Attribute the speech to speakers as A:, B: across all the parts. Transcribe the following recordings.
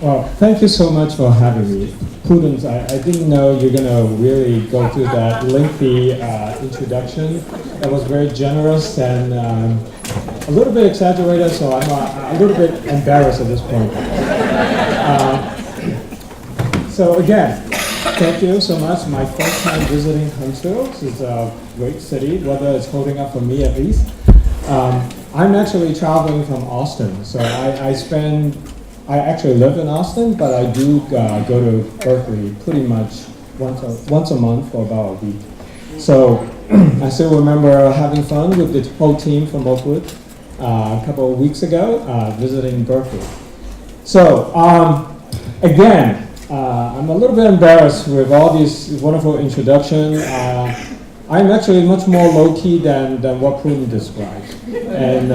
A: Well, thank you so much for having me. Prudence, I didn't know you're going to really go through that lengthy introduction. That was very generous and a little bit exaggerated, so I'm a little bit embarrassed at this point. So again, thank you so much. My first time visiting Huntsville. It's a great city, weather is holding up for me at least. I'm actually traveling from Austin, so I actually live in Austin, but I do go to Berkeley pretty much once a month for about a week. So I still remember having fun with the whole team from Oakwood a couple of weeks ago, visiting Berkeley. So again, I'm a little bit embarrassed with all these wonderful introductions. I'm actually much more low-key than what Prudence described. And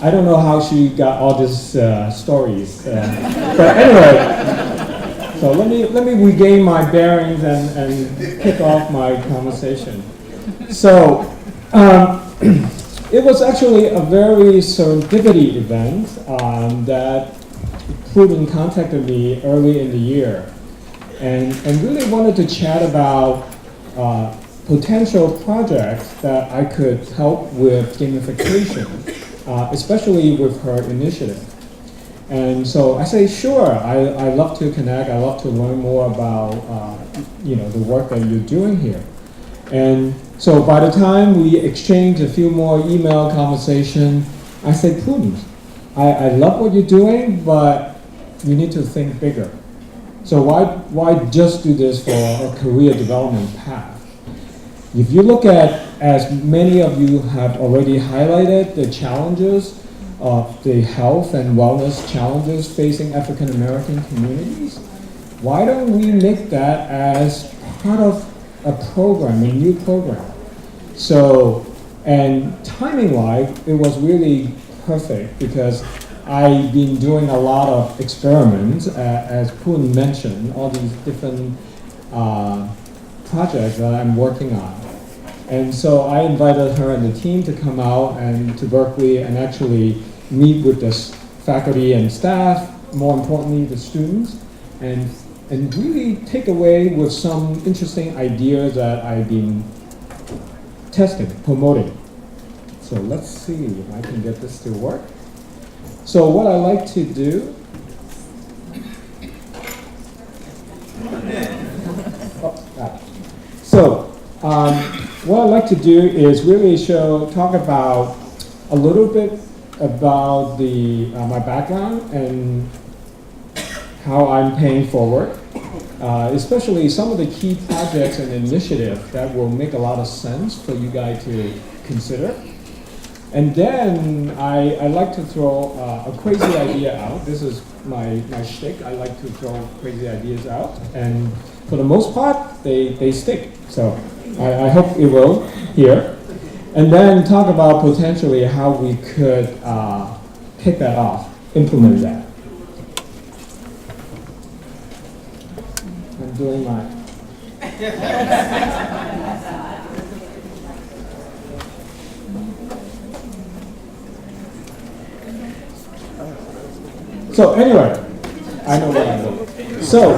A: I don't know how she got all these stories. But anyway, so let me regain my bearings and kick off my conversation. So it was actually a very serendipity event that Prudence contacted me early in the year and really wanted to chat about potential projects that I could help with gamification, especially with her initiative. And so I say, sure, I love to connect. I love to learn more about the work that you're doing here. And so by the time we exchanged a few more email conversation, I said, Prudence, I love what you're doing, but you need to think bigger. So why just do this for a career development path? If you look at, as many of you have already highlighted, the challenges of the health and wellness challenges facing African American communities, why don't we make that as part of a program, a new program? So, and timing-wise, it was really perfect because I've been doing a lot of experiments, as Poon mentioned, all these different projects that I'm working on. And so I invited her and the team to come out and to Berkeley and actually meet with the faculty and staff, more importantly the students, and really take away with some interesting ideas that I've been testing, promoting. So let's see if I can get this to work. So what I like to do, what I like to do is really talk about a little bit about my background and how I'm paying forward, especially some of the key projects and initiatives that will make a lot of sense for you guys to consider. And then I like to throw a crazy idea out. This is my shtick. I like to throw crazy ideas out, and for the most part, they stick. So I hope it will here. And then talk about potentially how we could kick that off, implement that. I'm doing my... So anyway, I know what I'm doing. So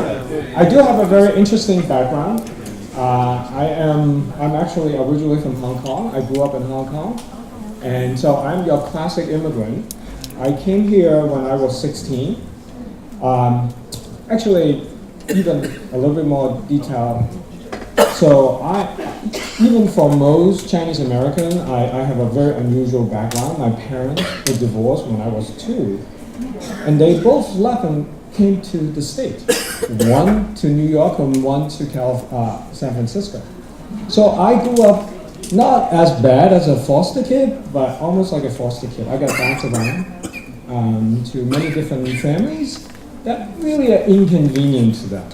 A: I do have a very interesting background. I'm actually originally from Hong Kong. I grew up in Hong Kong. And so I'm your classic immigrant. I came here when I was 16. Actually, even a little bit more detail. So even for most Chinese American, I have a very unusual background. My parents were divorced when I was 2. And they both left and came to the state. One to New York and one to San Francisco. So I grew up not as bad as a foster kid, but almost like a foster kid. I got bounced around to many different families that really are inconvenient to them.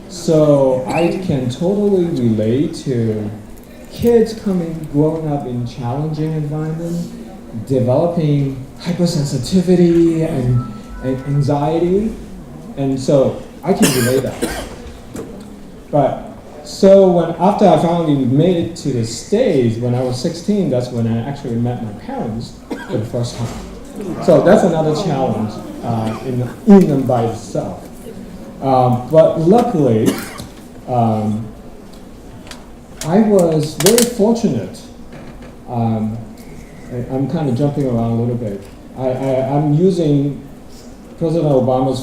A: So I can totally relate to kids growing up in challenging environments, developing hypersensitivity and anxiety, and so I can relate that. But so after I finally made it to the States when I was 16, that's when I actually met my parents for the first time. So that's another challenge in and by itself. But luckily, I was very fortunate. I'm kind of jumping around a little bit. I'm using President Obama's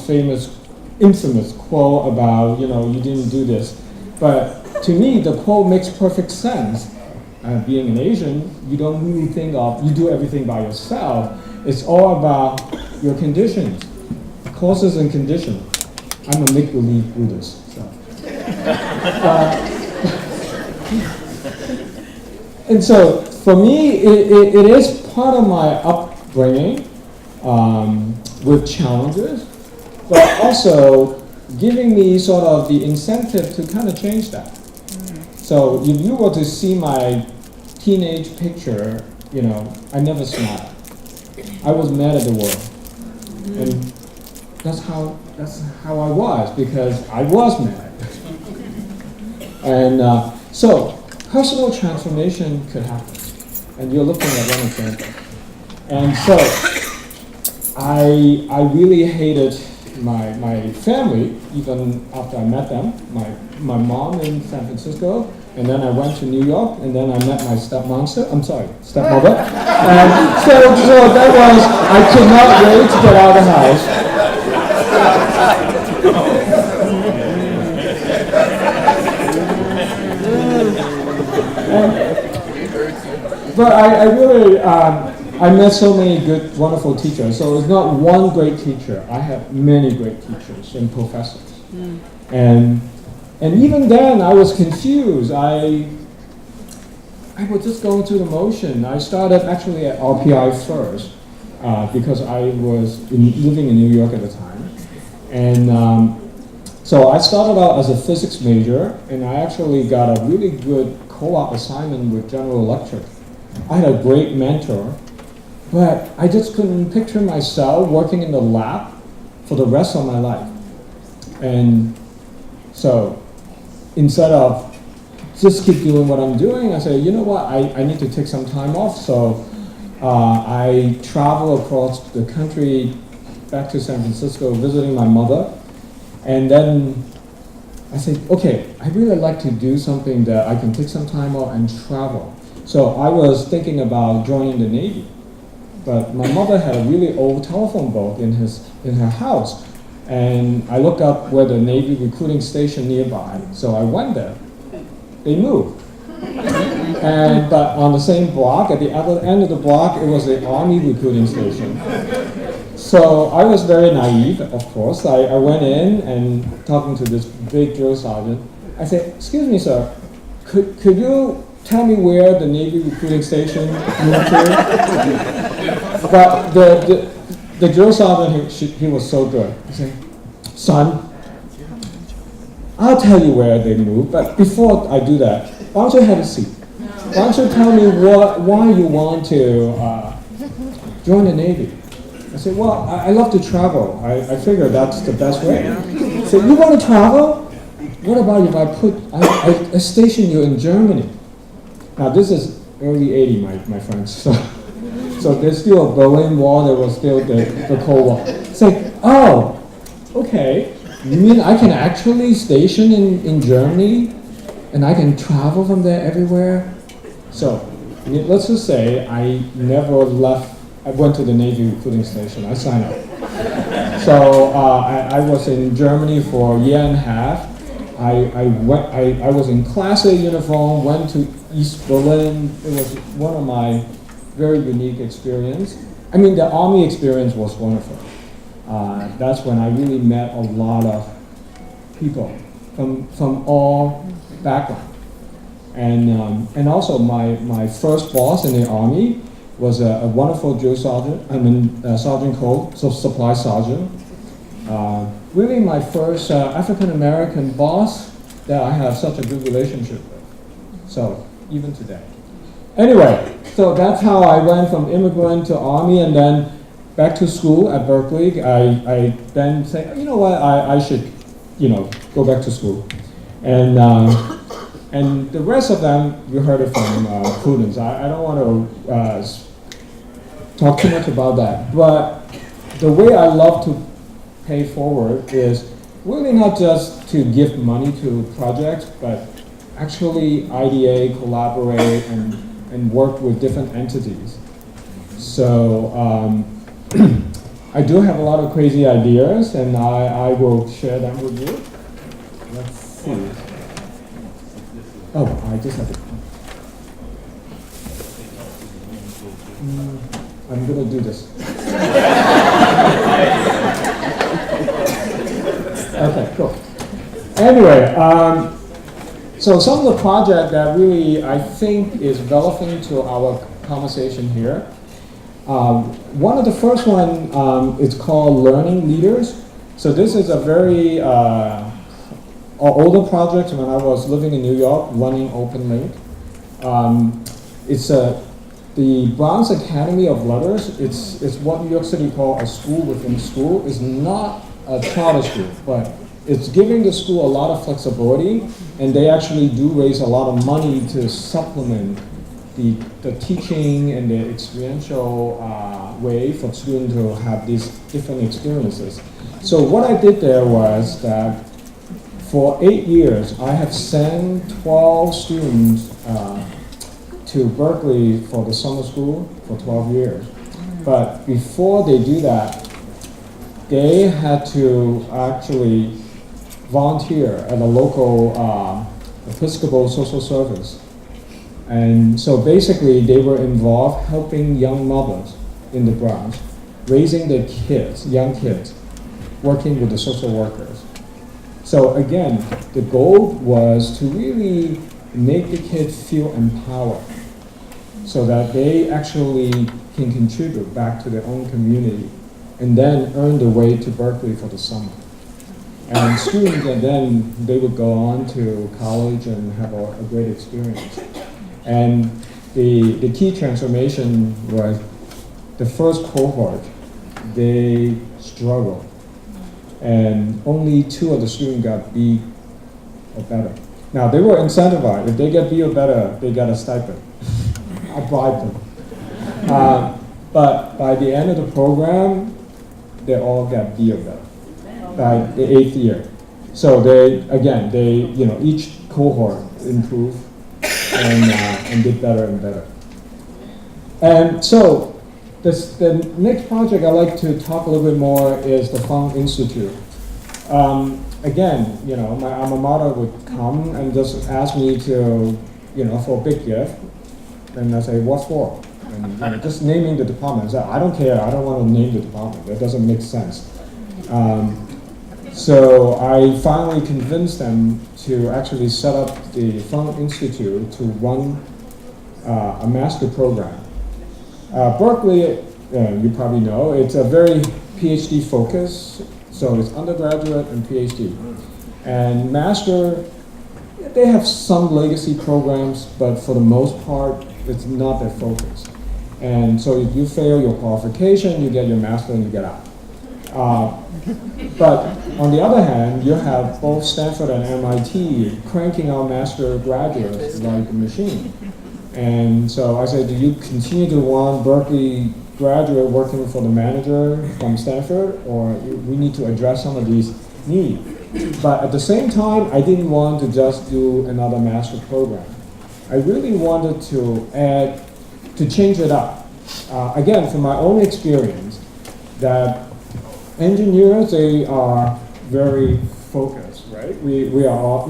A: infamous quote about, you didn't do this. But to me, the quote makes perfect sense. Being an Asian, you don't really think of, you do everything by yourself. It's all about your conditions, causes and conditions. I'm a make-believe Buddhist. So. And so, for me, it is part of my upbringing with challenges, but also giving me sort of the incentive to kind of change that. So if you were to see my teenage picture, I never smiled. I was mad at the world. And that's how I was, because I was mad. And so personal transformation could happen. And you're looking at one example. And so I really hated my family, even after I met them. My mom in San Francisco, and then I went to New York, and then I met my stepmother. And so that was, I could not wait to get out of the house. But I really, I met so many good, wonderful teachers. So it's not one great teacher. I have many great teachers and professors. And even then, I was confused. I was just going through the motion. I started actually at RPI first because I was living in New York at the time. And so I started out as a physics major, and I actually got a really good co-op assignment with General Electric. I had a great mentor, but I just couldn't picture myself working in the lab for the rest of my life. And so instead of just keep doing what I'm doing, I say, you know what, I need to take some time off. So I travel across the country back to San Francisco visiting my mother. And then I said, okay, I'd really like to do something that I can take some time off and travel. So I was thinking about joining the Navy. But my mother had a really old telephone book in her house. And I looked up where the Navy recruiting station nearby. So I went there. They moved. But on the same block, at the other end of the block, it was the Army recruiting station. So I was very naive, of course. I went in and talking to this big drill sergeant. I said, excuse me, sir, could you tell me where the Navy recruiting station moved to? But the drill sergeant, he was so good. He said, son, I'll tell you where they moved, but before I do that, why don't you have a seat? Why don't you tell me why you want to join the Navy? I said, well, I love to travel. I figure that's the best way. He said, you want to travel? What about if I station you in Germany? Now this is early 80s, my friends. So there's still a Berlin Wall, there was still the Cold War. It's like, oh, okay. You mean I can actually station in Germany and I can travel from there everywhere? So let's just say I never left. I went to the Navy recruiting station. I signed up. So I was in Germany for a year and a half. I was in Class A uniform, went to East Berlin. It was one of my very unique experience. I mean, the Army experience was wonderful. That's when I really met a lot of people from all backgrounds. And also my first boss in the Army was a wonderful drill sergeant, Sergeant Cole, so supply sergeant. Really my first African-American boss that I have such a good relationship with. So, even today. Anyway, so that's how I went from immigrant to Army and then back to school at Berkeley. I then said, you know what, I should, go back to school. And the rest of them, you heard it from Prudence. I don't want to talk too much about that. But the way I love to pay forward is really not just to give money to projects, but actually ideate, collaborate, and work with different entities. So I do have a lot of crazy ideas, and I will share them with you. Let's see. Oh, I just have to. I'm going to do this. Okay, cool. Anyway, so some of the project that really I think is relevant to our conversation here. One of the first one is called Learning Leaders. So this is a very older project when I was living in New York, running OpenLink. It's the Brown's Academy of Letters. It's what New York City call a school within school. It's not a charter school, but it's giving the school a lot of flexibility, and they actually do raise a lot of money to supplement the teaching and the experiential way for students to have these different experiences. So what I did there was that for 8 years, I have sent 12 students to Berkeley for the summer school for 12 years. But before they do that, they had to actually volunteer at a local Episcopal social service. And so basically they were involved helping young mothers in the Bronx, raising their kids, young kids, working with the social workers. So again, the goal was to really make the kids feel empowered so that they actually can contribute back to their own community and then earn their way to Berkeley for the summer. And students, and then they would go on to college and have a great experience. And the key transformation was the first cohort, they struggled. And only 2 of the students got B or better. Now, they were incentivized. If they get B or better, they got a stipend. I bribed them. But by the end of the program, they all got B or better by the 8th year. So each cohort improved and did better and better. And so the next project I'd like to talk a little bit more is the Fung Institute. Again, my alma mater would come and just ask me to, for a big gift. And I say, what for? And just naming the department. So I don't care, I don't want to name the department. That doesn't make sense. So I finally convinced them to actually set up the Fung Institute to run a master program. Berkeley, you probably know, it's a very PhD focus, so it's undergraduate and PhD. And master, they have some legacy programs, but for the most part, it's not their focus. And so if you fail your qualification, you get your master and you get out. But on the other hand, you have both Stanford and MIT cranking out master graduates like a machine. And so I said, do you continue to want Berkeley graduate working for the manager from Stanford, or we need to address some of these needs? But at the same time, I didn't want to just do another master program. I really wanted to change it up. Again, from my own experience, that engineers, they are very focused, right? We are all,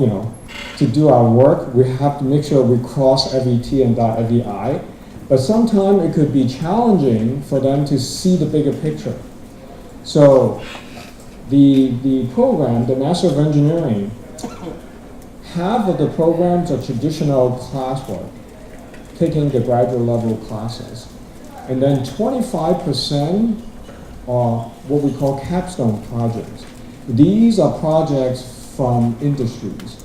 A: to do our work, we have to make sure we cross every T and dot every I. But sometimes it could be challenging for them to see the bigger picture. So the program, the Master of Engineering, half of the programs are traditional classwork, taking the graduate level classes. And then 25% are what we call capstone projects. These are projects from industries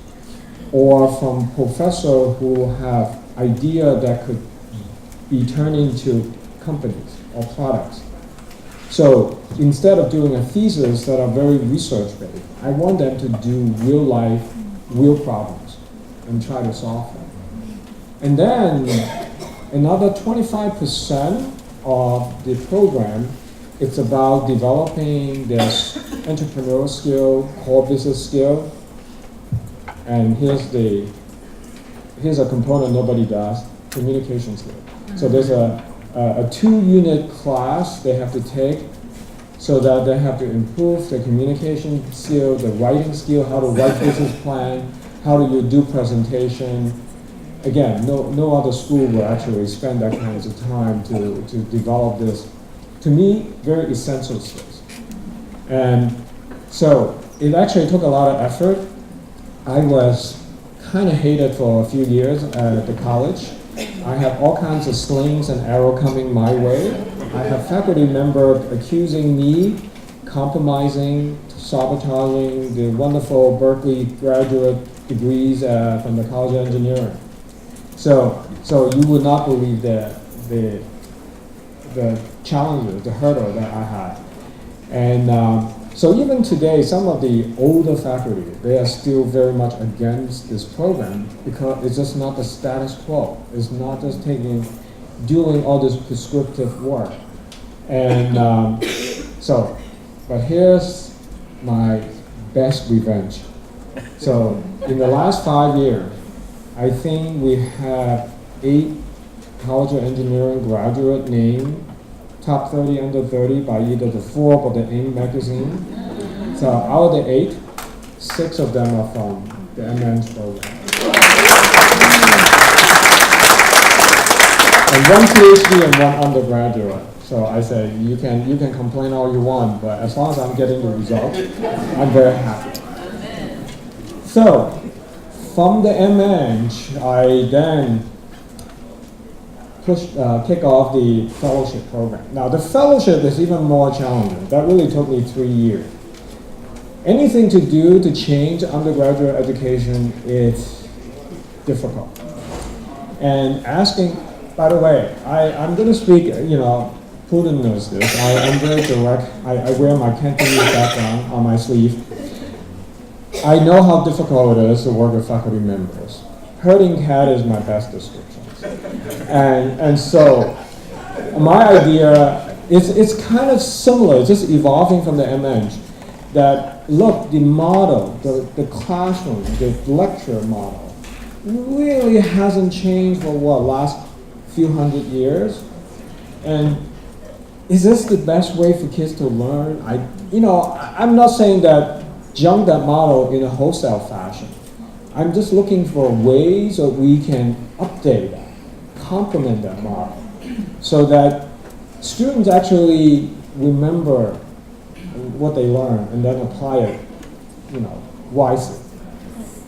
A: or from professors who have idea that could be turned into companies or products. So instead of doing a thesis that are very research-based, I want them to do real life, real problems and try to solve them. And then another 25% of the program, it's about developing this entrepreneurial skill, core business skill, and here's a component nobody does, communication skill. So there's a 2-unit class they have to take so that they have to improve the communication skill, the writing skill, how to write business plan, how do you do presentation. Again, no other school will actually spend that kind of time to develop this, to me, very essential skills. And so it actually took a lot of effort. I was kind of hated for a few years at the college. I had all kinds of slings and arrows coming my way. I had faculty members accusing me, compromising, sabotaging the wonderful Berkeley graduate degrees from the College of Engineering. So you would not believe the challenges, the hurdle that I had. And so even today, some of the older faculty, they are still very much against this program because it's just not the status quo. It's not just doing all this prescriptive work. And but here's my best revenge. So in the last 5 years, I think we have 8 College of Engineering graduate named top 30 under 30 by either the Forbes or the AIM magazine. So out of the 8, 6 of them are from the MN's program. And 1 PhD and 1 undergraduate. So I say, you can complain all you want, but as long as I'm getting the result, I'm very happy. So from the MN, I then kick off the fellowship program. Now the fellowship is even more challenging. That really took me 3 years. Anything to do to change undergraduate education is difficult. And asking, by the way, I'm going to speak, Putin knows this. I'm very direct. I wear my Cantonese background on my sleeve. I know how difficult it is to work with faculty members. Herding cat is my best description. And so my idea it's kind of similar, it's just evolving from the MN, that look, the model, the classroom, the lecture model really hasn't changed for last few hundred years. And is this the best way for kids to learn? I'm not saying that junk that model in a wholesale fashion. I'm just looking for ways that we can update that, complement that model, so that students actually remember what they learn and then apply it, wisely.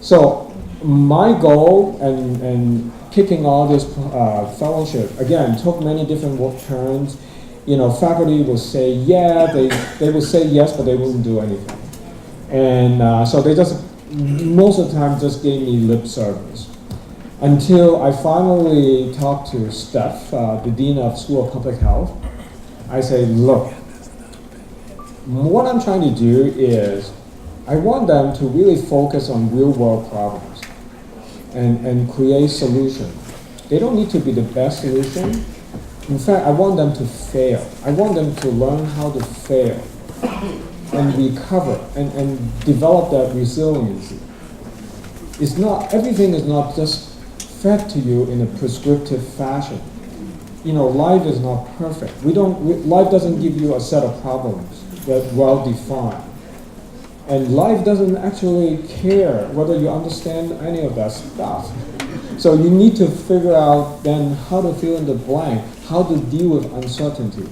A: So my goal and kicking all this fellowship, again, took many different work turns. Faculty will say, they will say yes, but they wouldn't do anything. And so they just, most of the time, just gave me lip service. Until I finally talked to Steph, the Dean of School of Public Health. I say, look, what I'm trying to do is, I want them to really focus on real world problems and create solutions. They don't need to be the best solution. In fact, I want them to fail. I want them to learn how to fail and recover and develop that resiliency. Everything is not just fed to you in a prescriptive fashion. Life is not perfect. Life doesn't give you a set of problems that's well defined. And life doesn't actually care whether you understand any of that stuff. So you need to figure out then how to fill in the blank, how to deal with uncertainty.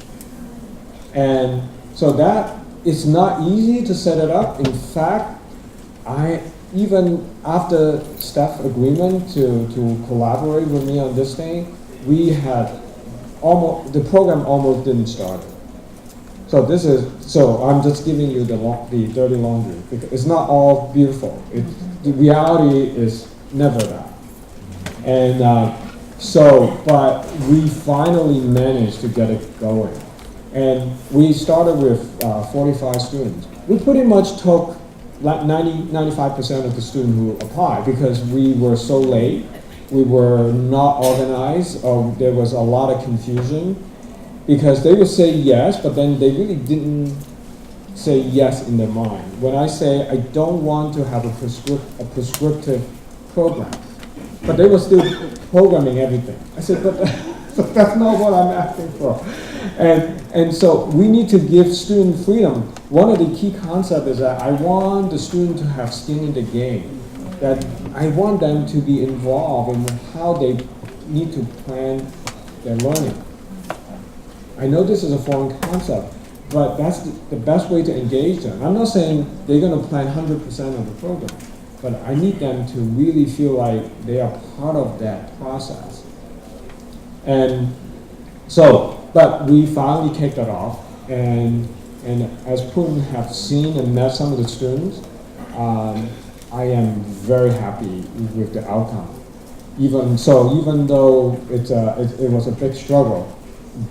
A: And so that it's not easy to set it up. In fact, even after staff agreement to collaborate with me on this thing, we had the program almost didn't start. So I'm just giving you the dirty laundry, because it's not all beautiful. The reality is never that. And but we finally managed to get it going. And we started with 45 students. We pretty much took like 95% of the students who applied because we were so late. We were not organized. There was a lot of confusion because they would say yes, but then they really didn't say yes in their mind. When I say I don't want to have a prescriptive program, but they were still programming everything. I said, but that's not what I'm asking for. And so we need to give student freedom. One of the key concepts is that I want the student to have skin in the game. That I want them to be involved in how they need to plan their learning. I know this is a foreign concept, but that's the best way to engage them. I'm not saying they're going to plan 100% of the program, but I need them to really feel like they are part of that process. And so, but we finally kicked it off, and as Plum have seen and met some of the students, I am very happy with the outcome. Even though it was a big struggle,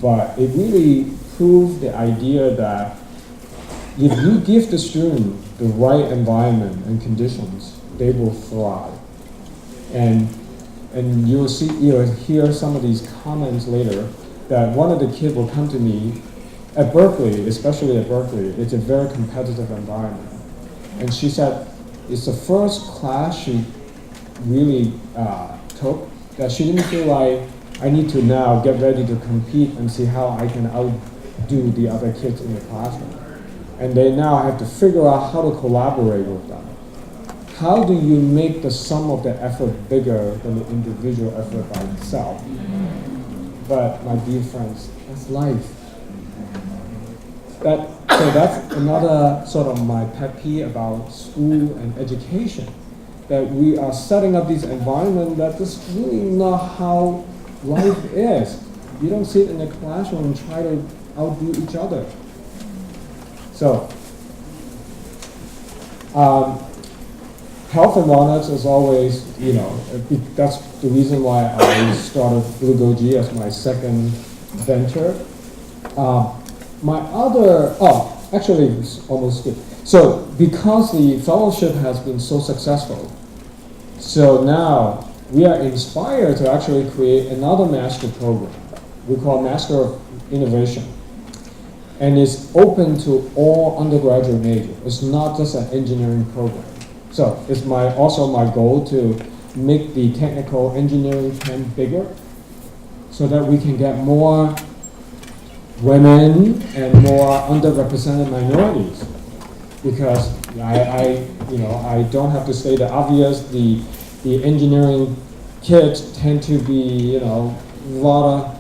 A: but it really proved the idea that if you give the student the right environment and conditions, they will thrive. And you'll hear some of these comments later that one of the kids will come to me at Berkeley, especially at Berkeley. It's a very competitive environment, and she said it's the first class she really took that she didn't feel like I need to now get ready to compete and see how I can outdo the other kids in the classroom. And they now have to figure out how to collaborate with them. How do you make the sum of the effort bigger than the individual effort by itself? But my dear friends, that's life. So that's another sort of my pet peeve about school and education, that we are setting up this environment that is really not how life is. You don't sit in a classroom and try to outdo each other. So, health and wellness is always, that's the reason why I started Bluegoji as my second venture. Actually, it's almost good. So, because the fellowship has been so successful, so now we are inspired to actually create another master program. We call Master of Innovation. And it's open to all undergraduate majors. It's not just an engineering program. So it's also my goal to make the technical engineering tent bigger so that we can get more women and more underrepresented minorities. Because I don't have to say the obvious, the engineering kids tend to be, a lot of,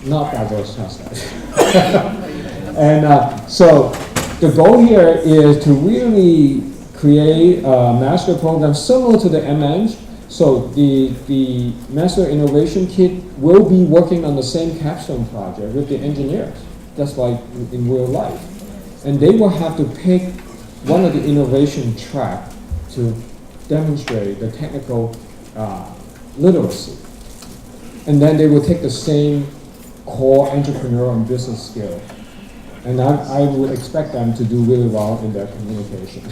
A: not diverse class. And so the goal here is to really create a master program similar to the MEng. So the Master Innovation Kit will be working on the same capstone project with the engineers, just like in real life. And they will have to pick one of the innovation track to demonstrate the technical literacy. And then they will take the same core entrepreneurial and business skill. And I would expect them to do really well in their communication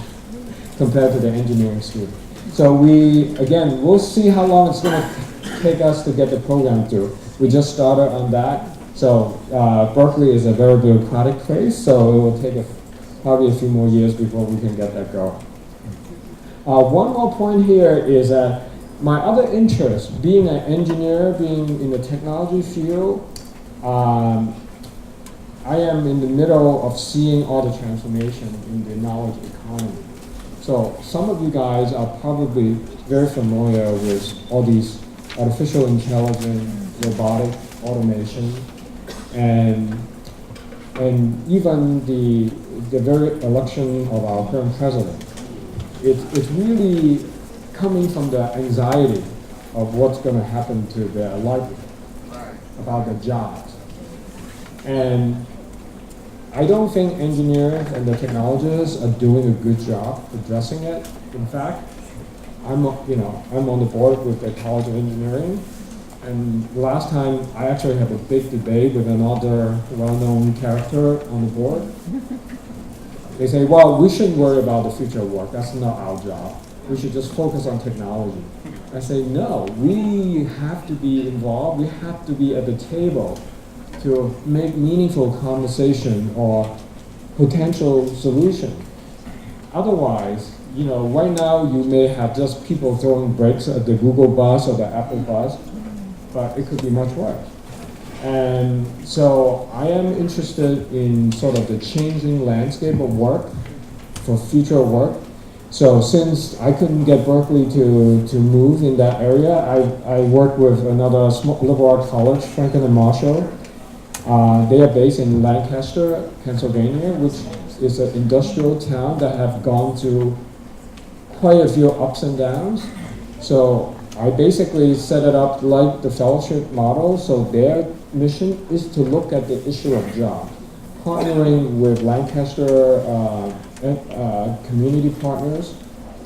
A: compared to the engineering student. So we'll see how long it's going to take us to get the program through. We just started on that. So Berkeley is a very bureaucratic place, so it will take probably a few more years before we can get that going. One more point here is that my other interest, being an engineer, being in the technology field, I am in the middle of seeing all the transformation in the knowledge economy. So some of you guys are probably very familiar with all these artificial intelligence, robotic automation, and even the very election of our current president. It's really coming from the anxiety of what's going to happen to their livelihood, about their jobs. And I don't think engineers and the technologists are doing a good job addressing it. In fact, I'm on the board with the College of Engineering, and last time I actually had a big debate with another well-known character on the board. They say, well, we shouldn't worry about the future of work. That's not our job. We should just focus on technology. I say, no, we have to be involved. We have to be at the table to make meaningful conversation or potential solution. Otherwise, right now you may have just people throwing bricks at the Google bus or the Apple bus, but it could be much worse. And so I am interested in sort of the changing landscape of work for future work. So since I couldn't get Berkeley to move in that area, I worked with another liberal arts college, Franklin and Marshall. They are based in Lancaster, Pennsylvania, which is an industrial town that have gone through quite a few ups and downs. So I basically set it up like the fellowship model. So their mission is to look at the issue of jobs, partnering with Lancaster community partners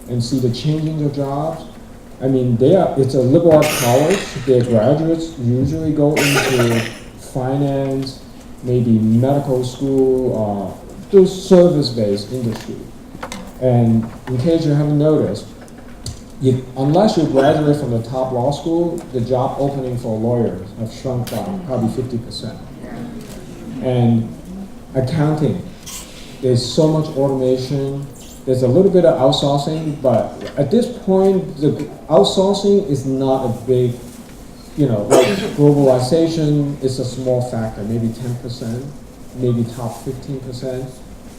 A: and see the changing of jobs. I mean, it's a liberal arts college. Their graduates usually go into finance, maybe medical school, those service-based industry. And in case you haven't noticed, unless you graduate from the top law school, the job opening for lawyers have shrunk by probably 50%. And accounting, there's so much automation. There's a little bit of outsourcing, but at this point, the outsourcing is not a big, like globalization is a small factor, maybe 10%, maybe top 15%,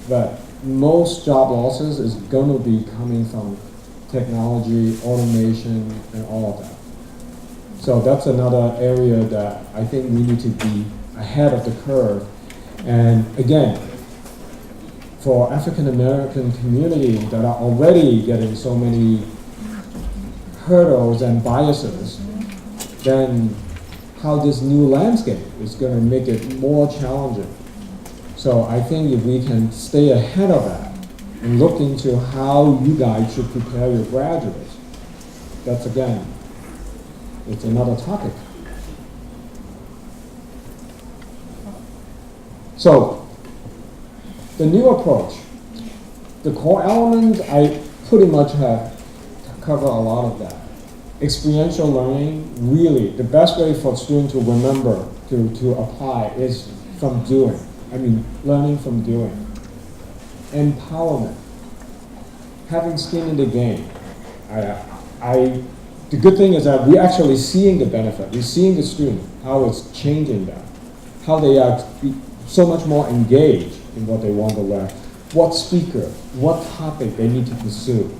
A: but most job losses is going to be coming from technology, automation, and all of that. So that's another area that I think we need to be ahead of the curve. And again, for African American community that are already getting so many hurdles and biases, then how this new landscape is going to make it more challenging. So I think if we can stay ahead of that and look into how you guys should prepare your graduates, that's again, it's another topic. So the new approach, the core elements, I pretty much have covered a lot of that. Experiential learning, really, the best way for students to remember, to apply is from doing. Learning from doing. Empowerment, having skin in the game. The good thing is that we're actually seeing the benefit. We're seeing the student, how it's changing them, how they are so much more engaged in what they want to learn, what speaker, what topic they need to pursue,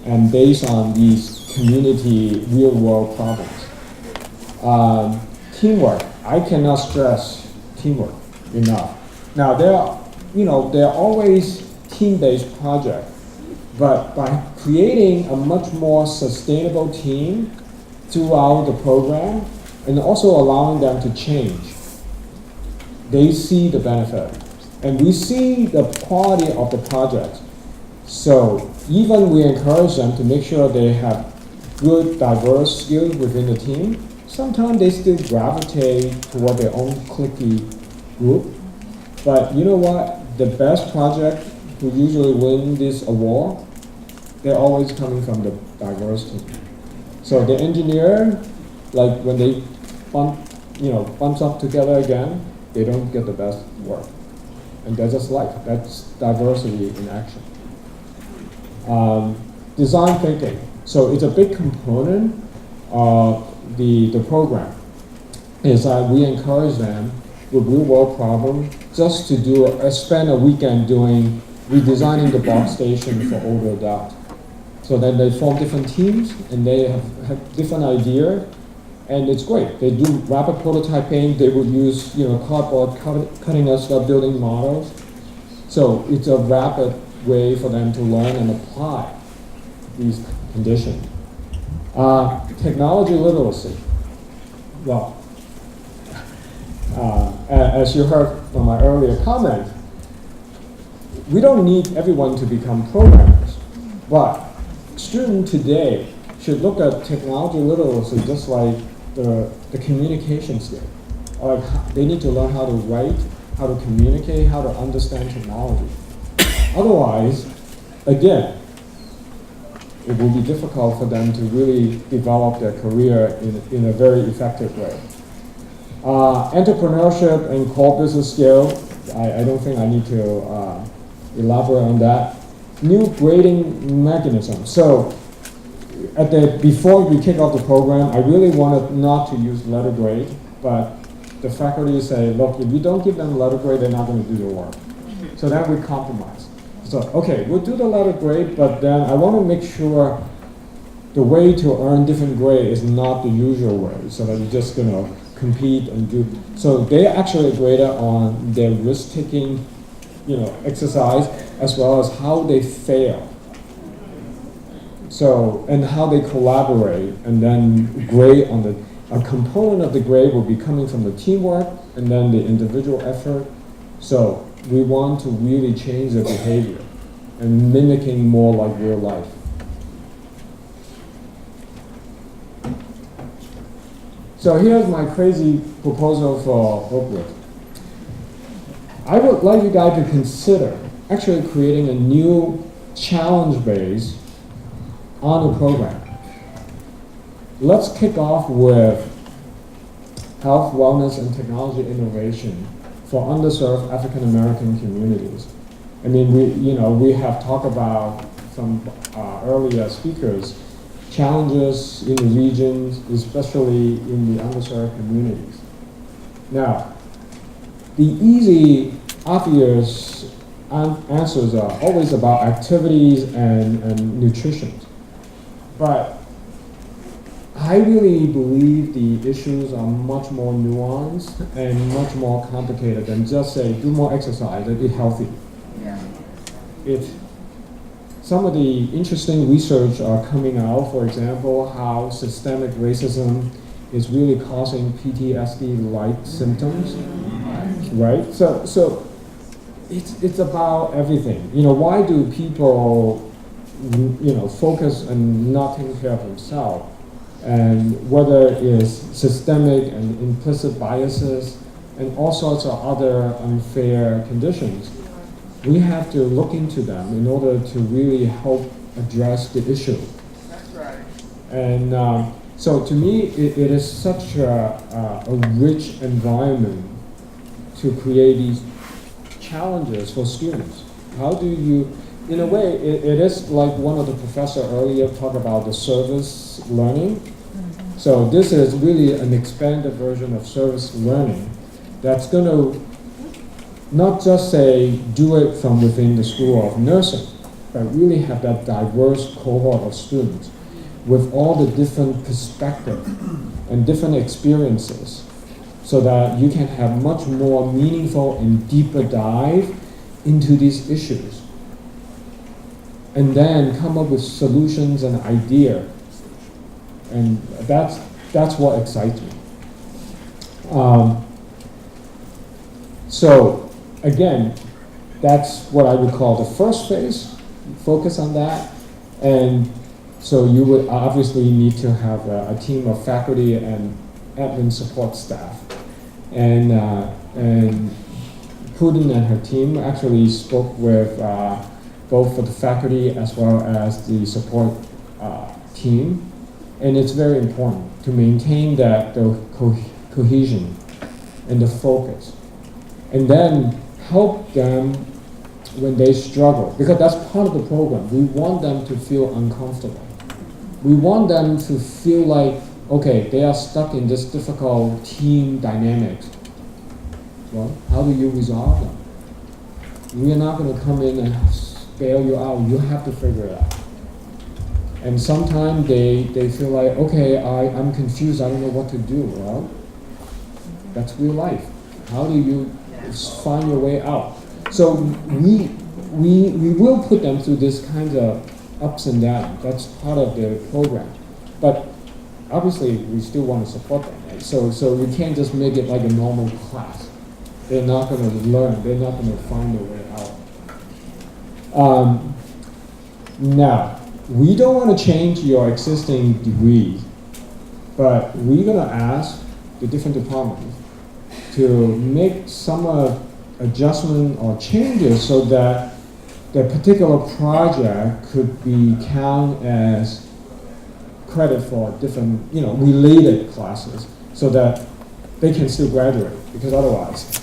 A: and based on these community real-world problems. Teamwork, I cannot stress teamwork enough. Now there are always team-based projects, but by creating a much more sustainable team throughout the program and also allowing them to change, they see the benefit. And we see the quality of the project. So even we encourage them to make sure they have good, diverse skills within the team. Sometimes they still gravitate toward their own cliquey group. But you know what? The best project who usually win this award, they're always coming from the diverse team. So the engineer, like when they bunch up together again, they don't get the best work. And that's just life. That's diversity in action. Design thinking. So it's a big component of the program. Is that we encourage them with real-world problem just to spend a weekend redesigning the box station for older adults. So then they form different teams and they have different ideas, and it's great. They do rapid prototyping. They would use cardboard cutting us for building models. So it's a rapid way for them to learn and apply these conditions. Technology literacy. Well, as you heard from my earlier comment, we don't need everyone to become programmers, but students today should look at technology literacy just like the communication skill. They need to learn how to write, how to communicate, how to understand technology. Otherwise, again, it will be difficult for them to really develop their career in a very effective way. Entrepreneurship and core business skill, I don't think I need to elaborate on that. New grading mechanism. So before we kick off the program, I really wanted not to use letter grade, but the faculty say, look, if you don't give them letter grade, they're not going to do the work. So then we compromise. So, okay, we'll do the letter grade, but then I want to make sure the way to earn different grade is not the usual way, so that you're just going to compete and do. So they actually graded on their risk-taking, exercise, as well as how they fail. So, and how they collaborate, and then grade on a component of the grade will be coming from the teamwork, and then the individual effort. So we want to really change their behavior and mimicking more like real life. So here's my crazy proposal for booklet. I would like you guys to consider actually creating a new challenge base on the program. Let's kick off with health, wellness, and technology innovation for underserved African American communities. I mean, we have talked about from earlier speakers, challenges in the regions, especially in the underserved communities. Now, the easy, obvious answers are always about activities and nutrition. But I really believe the issues are much more nuanced and much more complicated than just say, do more exercise and eat healthy. Yeah. Some of the interesting research are coming out, for example, how systemic racism is really causing PTSD-like symptoms, right? So it's about everything. Why do people, focus on not taking care of themselves? And whether it is systemic and implicit biases and all sorts of other unfair conditions, we have to look into them in order to really help address the issue.
B: That's right.
A: And so to me, it is such a rich environment to create these challenges for students. How do you, in a way, it is like one of the professors earlier talked about the service learning. So this is really an expanded version of service learning that's going to not just say do it from within the School of Nursing, but really have that diverse cohort of students with all the different perspectives and different experiences so that you can have much more meaningful and deeper dive into these issues. And then come up with solutions and ideas. And that's what excites me. So again, that's what I would call the first phase. Focus on that. And so you would obviously need to have a team of faculty and admin support staff. And Putin and her team actually spoke with both for the faculty as well as the support team. And it's very important to maintain the cohesion and the focus. And then help them when they struggle, because that's part of the program. We want them to feel uncomfortable. We want them to feel like, okay, they are stuck in this difficult team dynamics. Well, how do you resolve them? We are not going to come in and bail you out. You have to figure it out. And sometimes they feel like, okay, I'm confused, I don't know what to do. Well, that's real life. How do you find your way out? So we will put them through this kind of ups and downs. That's part of the program. But obviously, we still want to support them, right? So we can't just make it like a normal class. They're not going to learn. They're not going to find their way out. Now, we don't want to change your existing degree, but we're going to ask the different departments to make some adjustment or changes so that the particular project could be counted as credit for different, related classes, so that they can still graduate, because otherwise,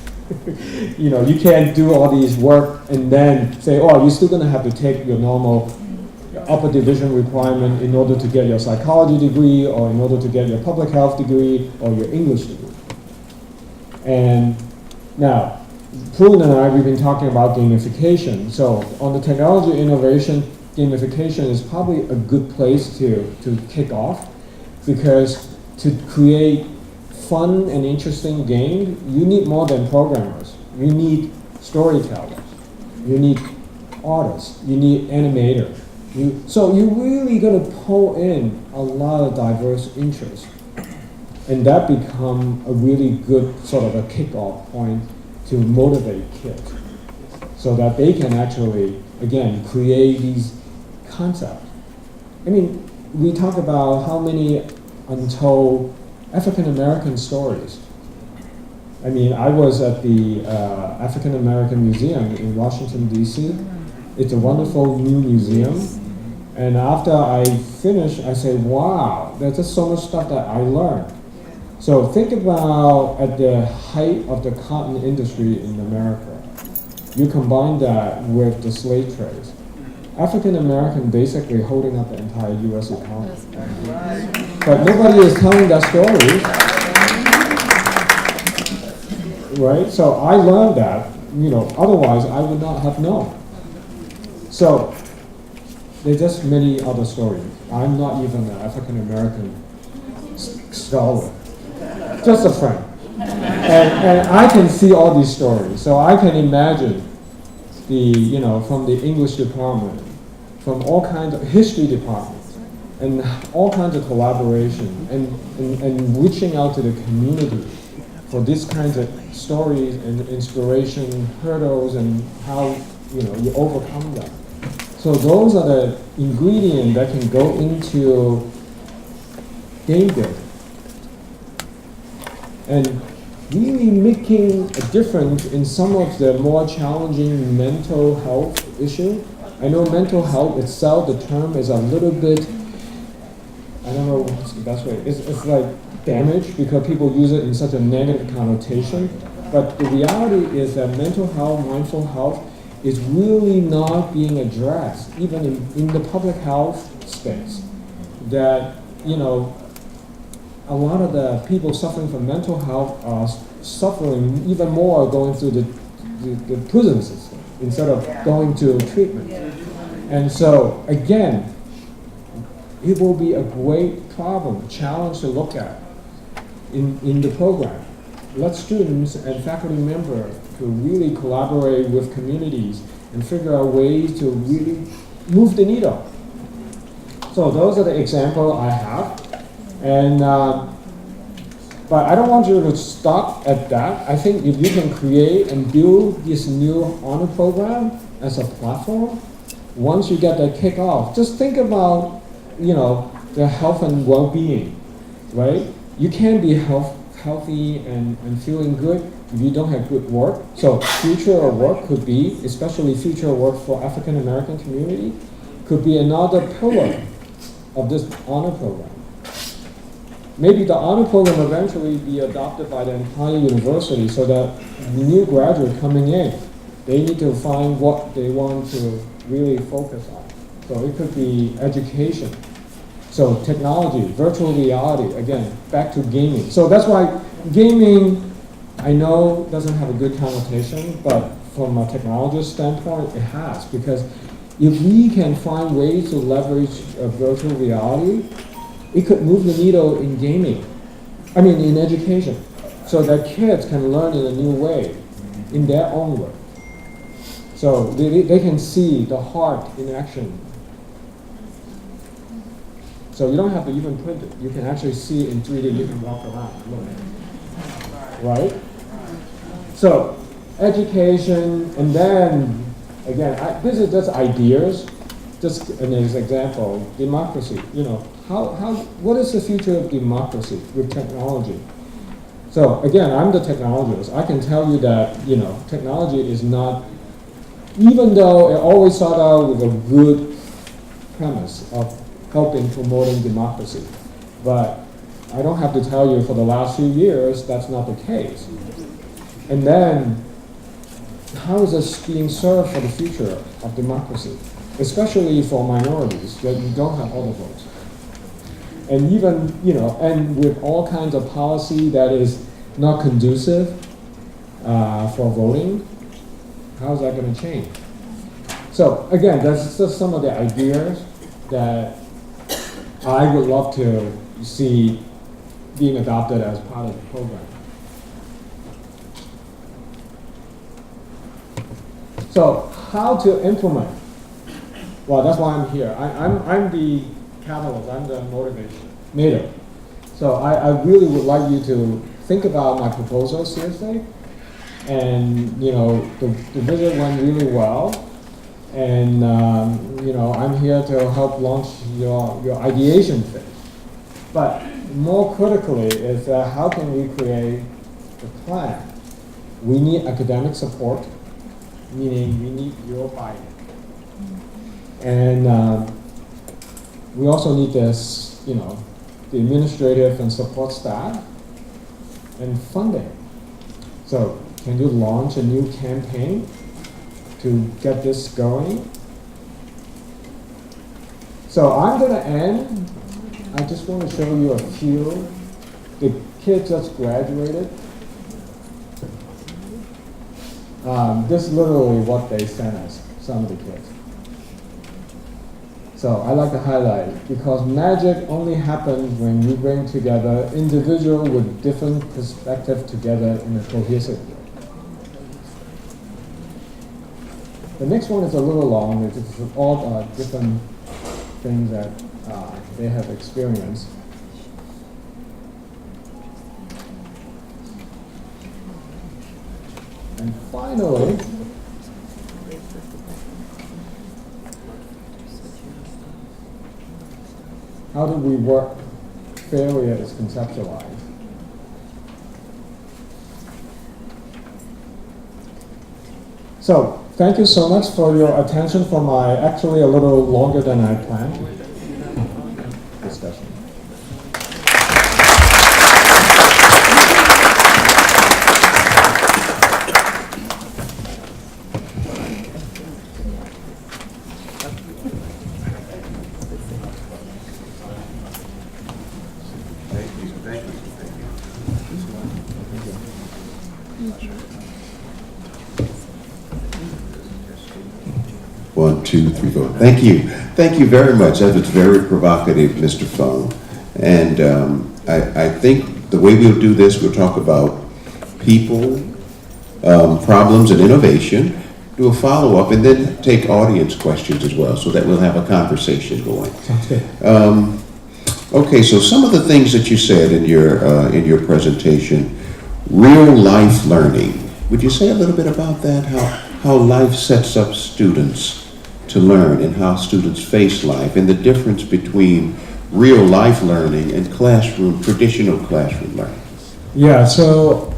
A: you can't do all these work and then say, oh, you're still going to have to take your normal upper division requirement in order to get your psychology degree, or in order to get your public health degree, or your English degree. And now, Plum and I, we've been talking about gamification. So on the technology innovation, gamification is probably a good place to kick off, because to create fun and interesting game, you need more than programmers. You need storytellers. You need artists. You need animators. So you're really going to pull in a lot of diverse interests. And that become a really good sort of a kickoff point to motivate kids, so that they can actually, again, create these concepts. I mean, we talk about how many untold African American stories. I mean, I was at the African American Museum in Washington, D.C. It's a wonderful new museum. And after I finished, I say, wow, there's just so much stuff that I learned. So think about at the height of the cotton industry in America. You combine that with the slave trades. African American basically holding up the entire U.S. economy. But nobody is telling that story. Right? So I learned that, otherwise I would not have known. So there's just many other stories. I'm not even an African American scholar. Just a friend. And I can see all these stories. So I can imagine from the English department, from all kinds of history departments, and all kinds of collaboration, and reaching out to the community for these kinds of stories and inspiration, hurdles, and how you overcome them. So those are the ingredients that can go into game building. And really making a difference in some of the more challenging mental health issues. I know mental health itself, the term is a little bit, I don't know what's the best way. It's like damaged because people use it in such a negative connotation. But the reality is that mental health, mindful health, is really not being addressed, even in the public health space. That, a lot of the people suffering from mental health are suffering even more going through the prison system instead of going to treatment. And so, again, it will be a great problem, challenge to look at in the program. Let students and faculty members to really collaborate with communities and figure out ways to really move the needle. So those are the examples I have. And but I don't want you to stop at that. I think if you can create and build this new honor program as a platform, once you get that kick off, just think about, the health and well-being, right? You can't be healthy and feeling good if you don't have good work. So future of work could be, especially future of work for African American community, could be another pillar of this honor program. Maybe the honor program eventually be adopted by the entire university, so that new graduate coming in, they need to find what they want to really focus on. So it could be education. So technology, virtual reality, again, back to gaming. So that's why gaming, I know, doesn't have a good connotation, but from a technologist standpoint, it has. Because if we can find ways to leverage virtual reality, it could move the needle in gaming, in education, so that kids can learn in a new way, in their own way. So they can see the heart in action. So you don't have to even print it. You can actually see it in 3D. You can walk around and look. Right? So education, and then, again, this is just ideas. Just an example, democracy. What is the future of democracy with technology? So again, I'm the technologist. I can tell you that, technology is not, even though it always started out with a good premise of helping promoting democracy, but I don't have to tell you for the last few years that's not the case. And then, how is this being served for the future of democracy, especially for minorities that you don't have all the votes? And even, and with all kinds of policy that is not conducive for voting, how is that going to change? So again, that's just some of the ideas that I would love to see being adopted as part of the program. So how to implement? Well, that's why I'm here. I'm the catalyst, I'm the motivator. So I really would like you to think about my proposal seriously. And the visit went really well. And I'm here to help launch your ideation phase. But more critically is how can we create the plan? We need academic support, meaning we need your buy-in. And we also need this, the administrative and support staff and funding. So can you launch a new campaign to get this going? So I'm going to end. I just want to show you a few. The kids just graduated. This is literally what they sent us, some of the kids. So I like to highlight, because magic only happens when you bring together individuals with different perspectives together in a cohesive way. The next one is a little long. It's all different things that they have experienced. And finally, how do we work failure is conceptualized? So, thank you so much for your attention for my actually a little longer than I planned discussion.
B: One, two, three, four. Thank you. Thank you very much. That was very provocative, Mr. Fung. And I think the way we'll do this, we'll talk about people, problems, and innovation, do a follow-up, and then take audience questions as well, so that we'll have a conversation going.
A: Sounds good.
B: Okay, so some of the things that you said in your presentation, real-life learning. Would you say a little bit about that? How life sets up students to learn, and how students face life, and the difference between real life learning and traditional classroom learning.
A: Yeah, so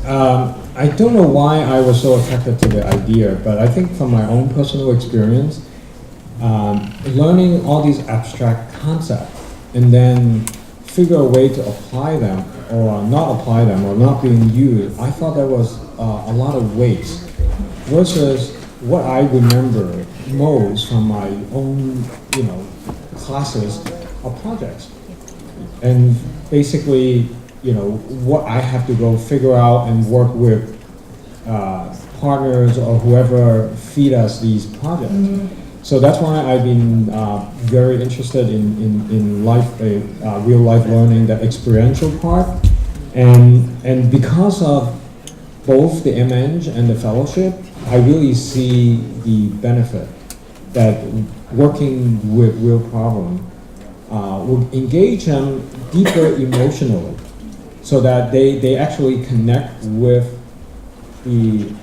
A: I don't know why I was so attracted to the idea, but I think from my own personal experience, learning all these abstract concepts and then figure a way to apply them or not apply them or not being used, I thought there was a lot of waste versus what I remember most from my own, classes or projects. And basically, what I have to go figure out and work with partners or whoever feed us these projects. So that's why I've been very interested in life, real life learning, the experiential part. And because of both the MEng and the fellowship, I really see the benefit that working with real problem will engage them deeper emotionally, so that they actually connect with the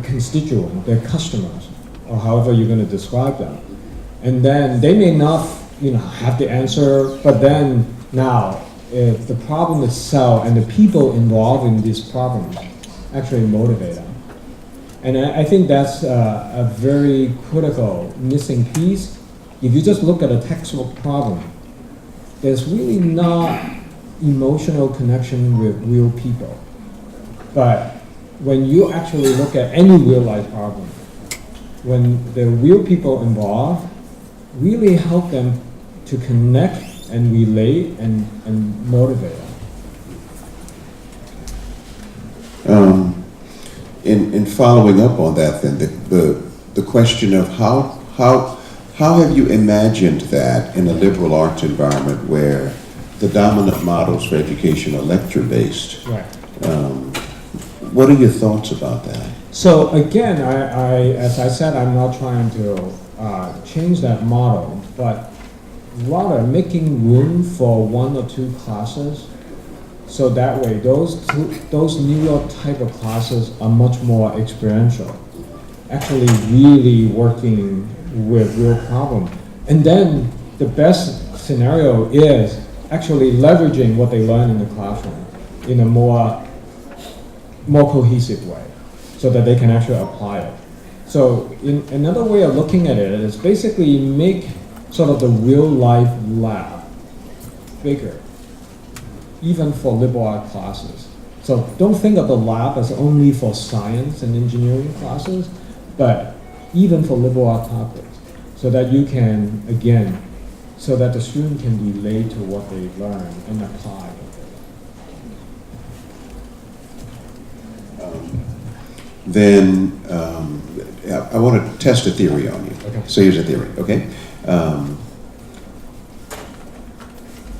A: constituent, their customers, or however you're going to describe them. And then they may not have the answer, but then now if the problem itself and the people involved in this problem actually motivate them. And I think that's a very critical missing piece. If you just look at a textbook problem, there's really not emotional connection with real people. But when you actually look at any real life problem, when the real people involved really help them to connect and relate and motivate them.
B: In following up on that, then the question of how have you imagined that in a liberal arts environment where the dominant models for education are lecture-based?
A: Right.
B: What are your thoughts about that?
A: So again, as I said, I'm not trying to change that model, but rather making room for 1 or 2 classes, so that way those newer type of classes are much more experiential, actually really working with real problem. And then the best scenario is actually leveraging what they learn in the classroom in a more cohesive way, so that they can actually apply it. So another way of looking at it is basically make sort of the real life lab bigger, even for liberal art classes. So don't think of the lab as only for science and engineering classes, but even for liberal art topics, so that you can, again, so that the student can relate to what they learn and apply it.
B: Then I want to test a theory on you.
A: Okay.
B: So here's a theory, okay?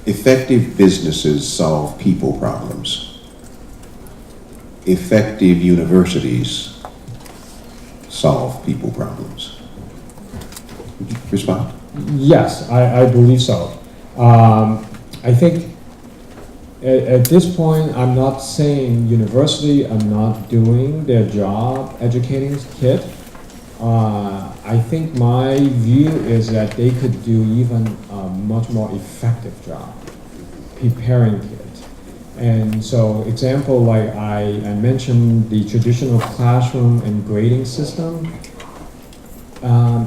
B: Effective businesses solve people problems. Effective universities solve people problems. Would you respond?
A: Yes, I believe so. I think at this point, I'm not saying university are not doing their job educating kids. I think my view is that they could do even a much more effective job preparing kids. And so example, like I mentioned the traditional classroom and grading system,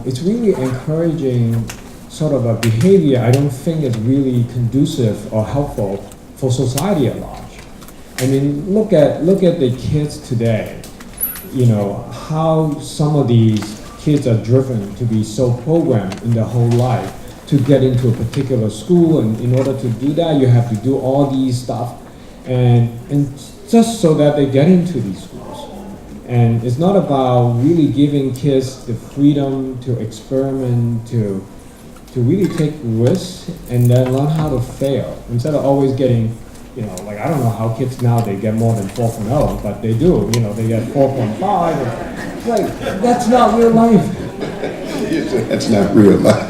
A: it's really encouraging sort of a behavior I don't think is really conducive or helpful for society at large. I mean, look at the kids today. You know, how some of these kids are driven to be so programmed in their whole life to get into a particular school, and in order to do that, you have to do all these stuff, and just so that they get into these schools. And it's not about really giving kids the freedom to experiment, to really take risks and then learn how to fail, instead of always getting, you know, like, I don't know how kids now, they get more than 4.0, but they do, you know, they get 4.5. It's like, that's not real life.
B: That's not real life.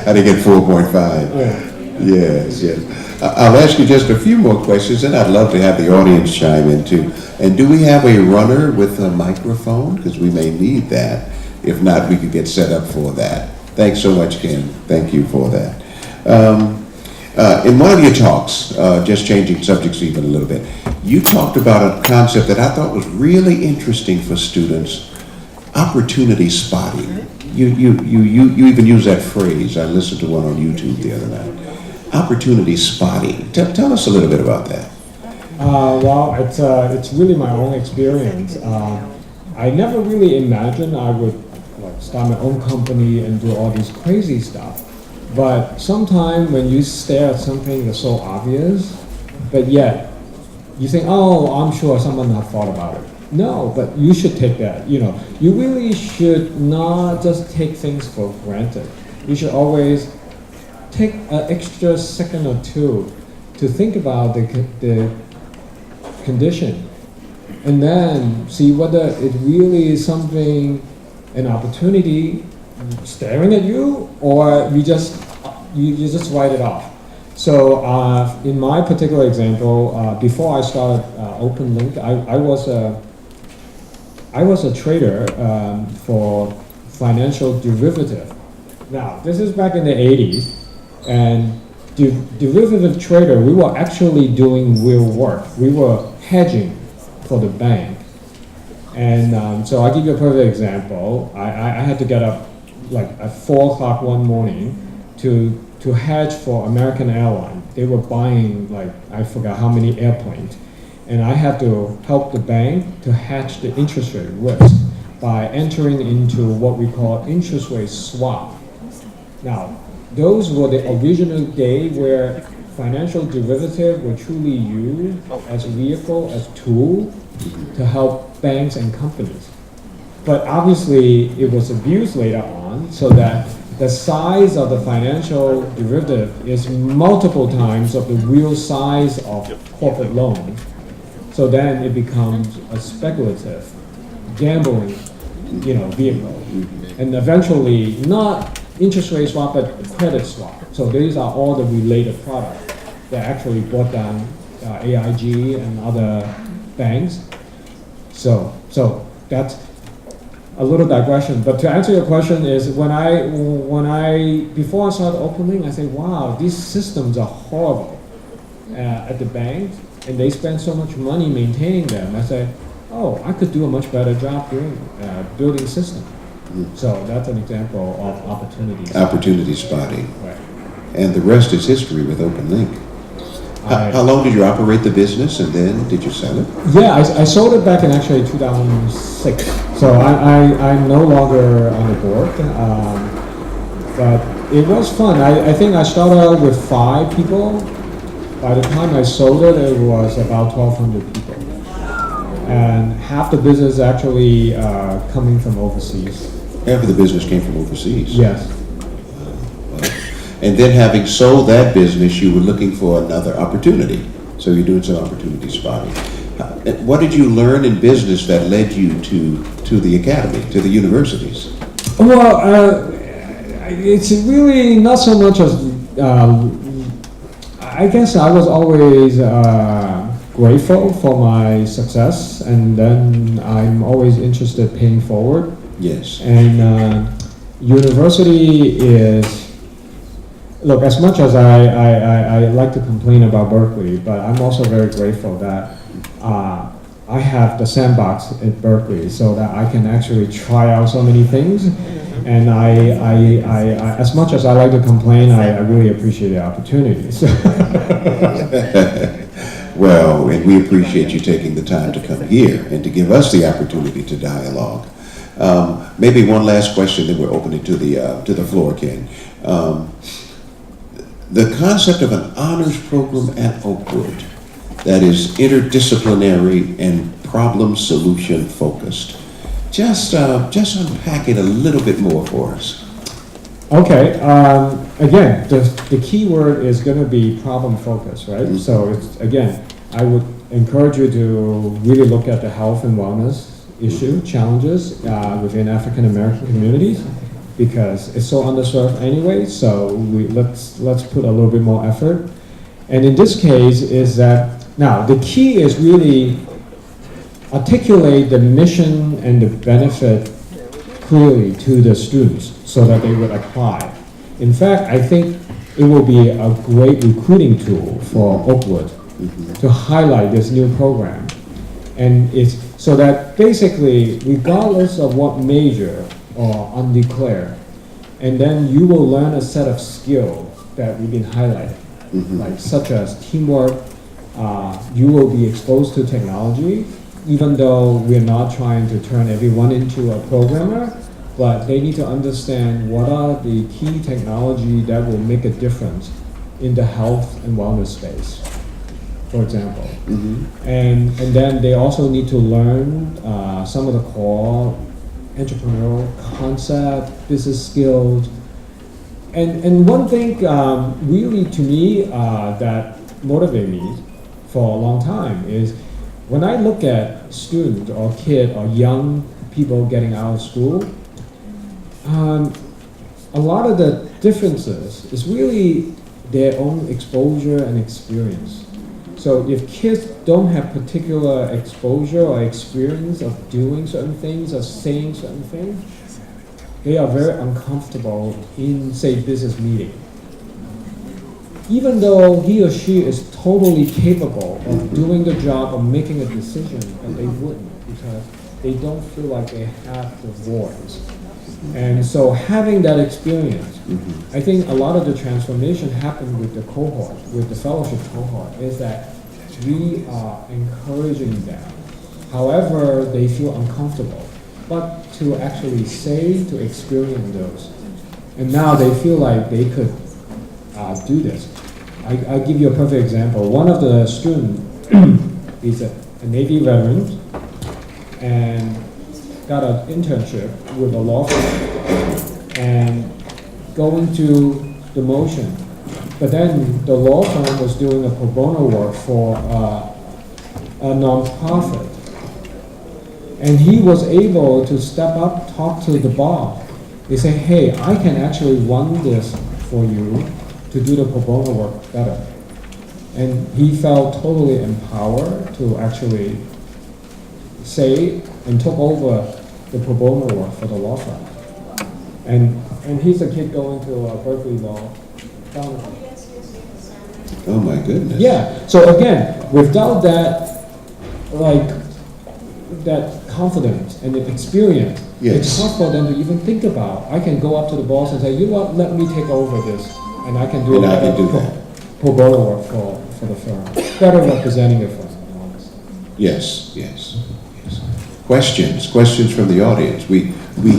B: How to get 4.5.
A: Yeah.
B: Yes, yes. I'll ask you just a few more questions, and I'd love to have the audience chime in too. And do we have a runner with a microphone? Because we may need that. If not, we could get set up for that. Thanks so much, Ken. Thank you for that. In one of your talks, just changing subjects even a little bit, you talked about a concept that I thought was really interesting for students: opportunity spotting. You even use that phrase. I listened to one on YouTube the other night. Opportunity spotting. Tell us a little bit about that.
A: Well, it's really my own experience. I never really imagined I would start my own company and do all this crazy stuff. But sometimes when you stare at something that's so obvious, but yet you think, oh, I'm sure someone has thought about it. No, but you should take that. You know, you really should not just take things for granted. You should always take an extra second or two to think about the condition, and then see whether it really is something, an opportunity staring at you, or you just write it off. So in my particular example, before I started OpenLink, I was a trader for financial derivative. Now, this is back in the 80s, and derivative trader, we were actually doing real work. We were hedging for the bank. And so I'll give you a perfect example. I had to get up like at 4 o'clock one morning to to hedge for American Airlines. They were buying like, I forgot how many airplanes. And I had to help the bank to hedge the interest rate risk by entering into what we call interest rate swap. Now, those were the original day where financial derivatives were truly used as a vehicle, as tool to help banks and companies. But obviously, it was abused later on, so that the size of the financial derivative is multiple times of the real size of corporate loan. So then it becomes a speculative, gambling, vehicle, and eventually not interest rate swap, but credit swap. So these are all the related products that actually brought down AIG and other banks. So that's a little digression, but to answer your question is when I before I started opening, I said, wow, these systems are horrible at the bank, and they spend so much money maintaining them. I said, oh, I could do a much better job doing building systems. So that's an example of opportunities.
B: Opportunity spotting.
A: Right.
B: And the rest is history with OpenLink. How long did you operate the business, and then did you sell it?
A: Yeah, I sold it back in actually 2006. So I'm no longer on the board, but it was fun. I think I started out with 5 people. By the time I sold it, it was about 1,200 people. And half the business actually coming from overseas.
B: Half of the business came from overseas?
A: Yes.
B: And then having sold that business, you were looking for another opportunity. So you're doing some opportunity spotting. What did you learn in business that led you to the academy, to the universities?
A: Well, it's really not so much as, I guess I was always grateful for my success, and then I'm always interested paying forward.
B: Yes.
A: And university is, look, as much as I like to complain about Berkeley, but I'm also very grateful that I have the sandbox at Berkeley so that I can actually try out so many things. And I as much as I like to complain, I really appreciate the opportunities.
B: Well, and we appreciate you taking the time to come here and to give us the opportunity to dialogue. Maybe one last question, then we're opening to the floor, Ken. The concept of an honors program at Oakwood that is interdisciplinary and problem solution focused. Just unpack it a little bit more for us.
A: Okay. Again, the key word is going to be problem focus, right? Mm-hmm. So it's, again, I would encourage you to really look at the health and wellness issue, challenges within African American communities, because it's so underserved anyway. So let's put a little bit more effort. And in this case, is that now the key is really articulate the mission and the benefit clearly to the students so that they would apply. In fact, I think it will be a great recruiting tool for Oakwood to highlight this new program. And it's so that basically, regardless of what major or undeclared, and then you will learn a set of skills that we've been highlighting, like such as teamwork. You will be exposed to technology, even though we're not trying to turn everyone into a programmer, but they need to understand what are the key technology that will make a difference in the health and wellness space, for example. And then they also need to learn some of the core entrepreneurial concept, business skills. And one thing really to me that motivated me for a long time is when I look at students or kid or young people getting out of school, a lot of the differences is really their own exposure and experience. So if kids don't have particular exposure or experience of doing certain things or saying certain things, they are very uncomfortable in, say, business meeting. Even though he or she is totally capable of doing the job or making a decision, but they wouldn't because they don't feel like they have the voice. And so having that experience, I think a lot of the transformation happened with the cohort, with the fellowship cohort, is that we are encouraging them, however they feel uncomfortable, but to actually say, to experience those. And now they feel like they could do this. I'll give you a perfect example. One of the students is a Navy veteran and got an internship with a law firm and going to the motion. But then the law firm was doing a pro bono work for a nonprofit. And he was able to step up, talk to the boss. They say, hey, I can actually run this for you to do the pro bono work better. And he felt totally empowered to actually say and took over the pro bono work for the law firm. And he's a kid going to Berkeley Law.
B: Oh my goodness.
A: Yeah, so again, without that, like, that confidence and the experience,
B: Yes.
A: it's hard for them to even think about. I can go up to the boss and say, you know what, let me take over this, and I can do
B: And I
A: better
B: can do that.
A: pro bono work for the firm, better representing the firm.
B: Yes, yes, yes. Questions from the audience. We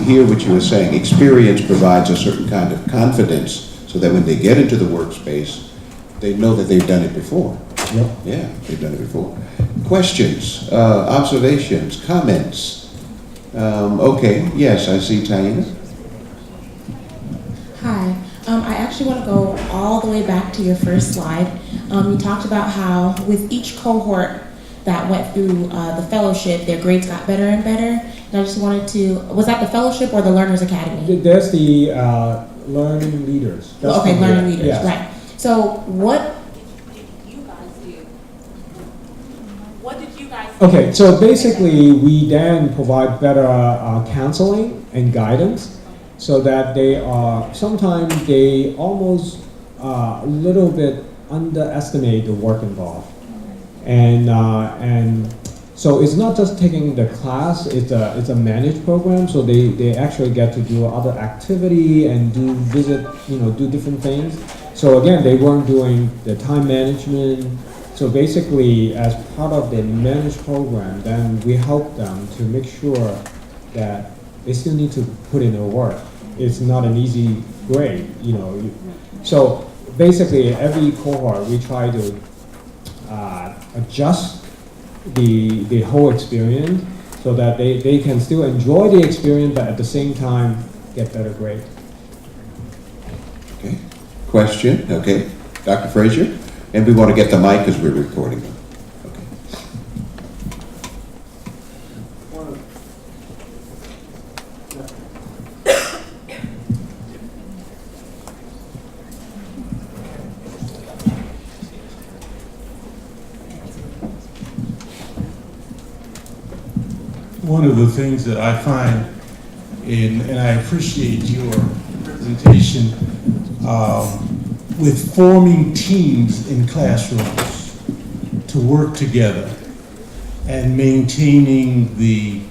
B: hear what you were saying. Experience provides a certain kind of confidence so that when they get into the workspace, they know that they've done it before.
A: Yep.
B: Yeah, they've done it before. Questions, observations, comments? Okay, yes, I see Taina.
C: Hi. I actually want to go all the way back to your first slide. You talked about how with each cohort that went through the fellowship, their grades got better and better. And I just wanted to, was that the fellowship or the Learners Academy?
A: There's the learning leaders. That's
C: Okay,
A: from
C: learning
A: there.
C: leaders,
A: Yes.
C: right. So what did you guys do? What did you guys do?
A: Okay, so basically, we then provide better counseling and guidance so that they are, sometimes they almost a little bit underestimate the work involved. And so it's not just taking the class, it's a managed program, so they actually get to do other activity and do different things. So again, they weren't doing the time management. So basically, as part of the managed program, then we help them to make sure that they still need to put in their work. It's not an easy grade, So basically, every cohort, we try to adjust the whole experience so that they can still enjoy the experience, but at the same time, get better grade.
B: Okay. Question, okay. Dr. Frazier? And we want to get the mic because we're recording them. Okay.
D: One of the things that I find, and I appreciate your presentation, with forming teams in classrooms to work together and maintaining the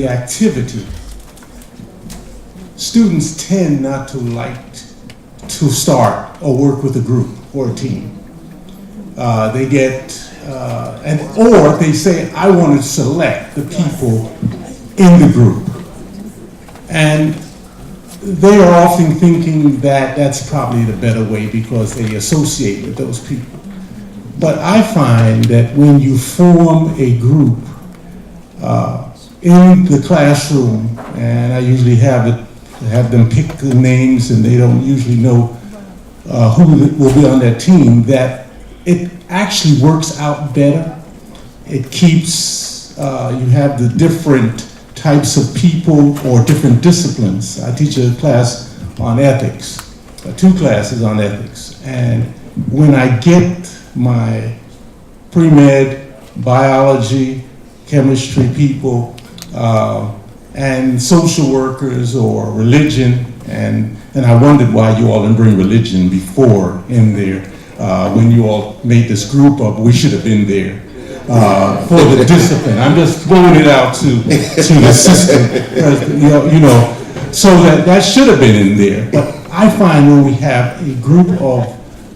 D: activity. Students tend not to like to start or work with a group or a team. They get, or they say, I want to select the people in the group. And they are often thinking that that's probably the better way because they associate with those people. But I find that when you form a group in the classroom, and I usually have them pick the names and they don't usually know who will be on that team, that it actually works out better. It keeps, you have the different types of people or different disciplines. I teach a class on ethics, 2 classes on ethics. And when I get my pre-med, biology, chemistry people, and social workers or religion, and I wondered why you all didn't bring religion before in there. When you all made this group up, we should have been there. for the discipline. I'm just throwing it out to the system, so that should have been in there. But I find when we have a group of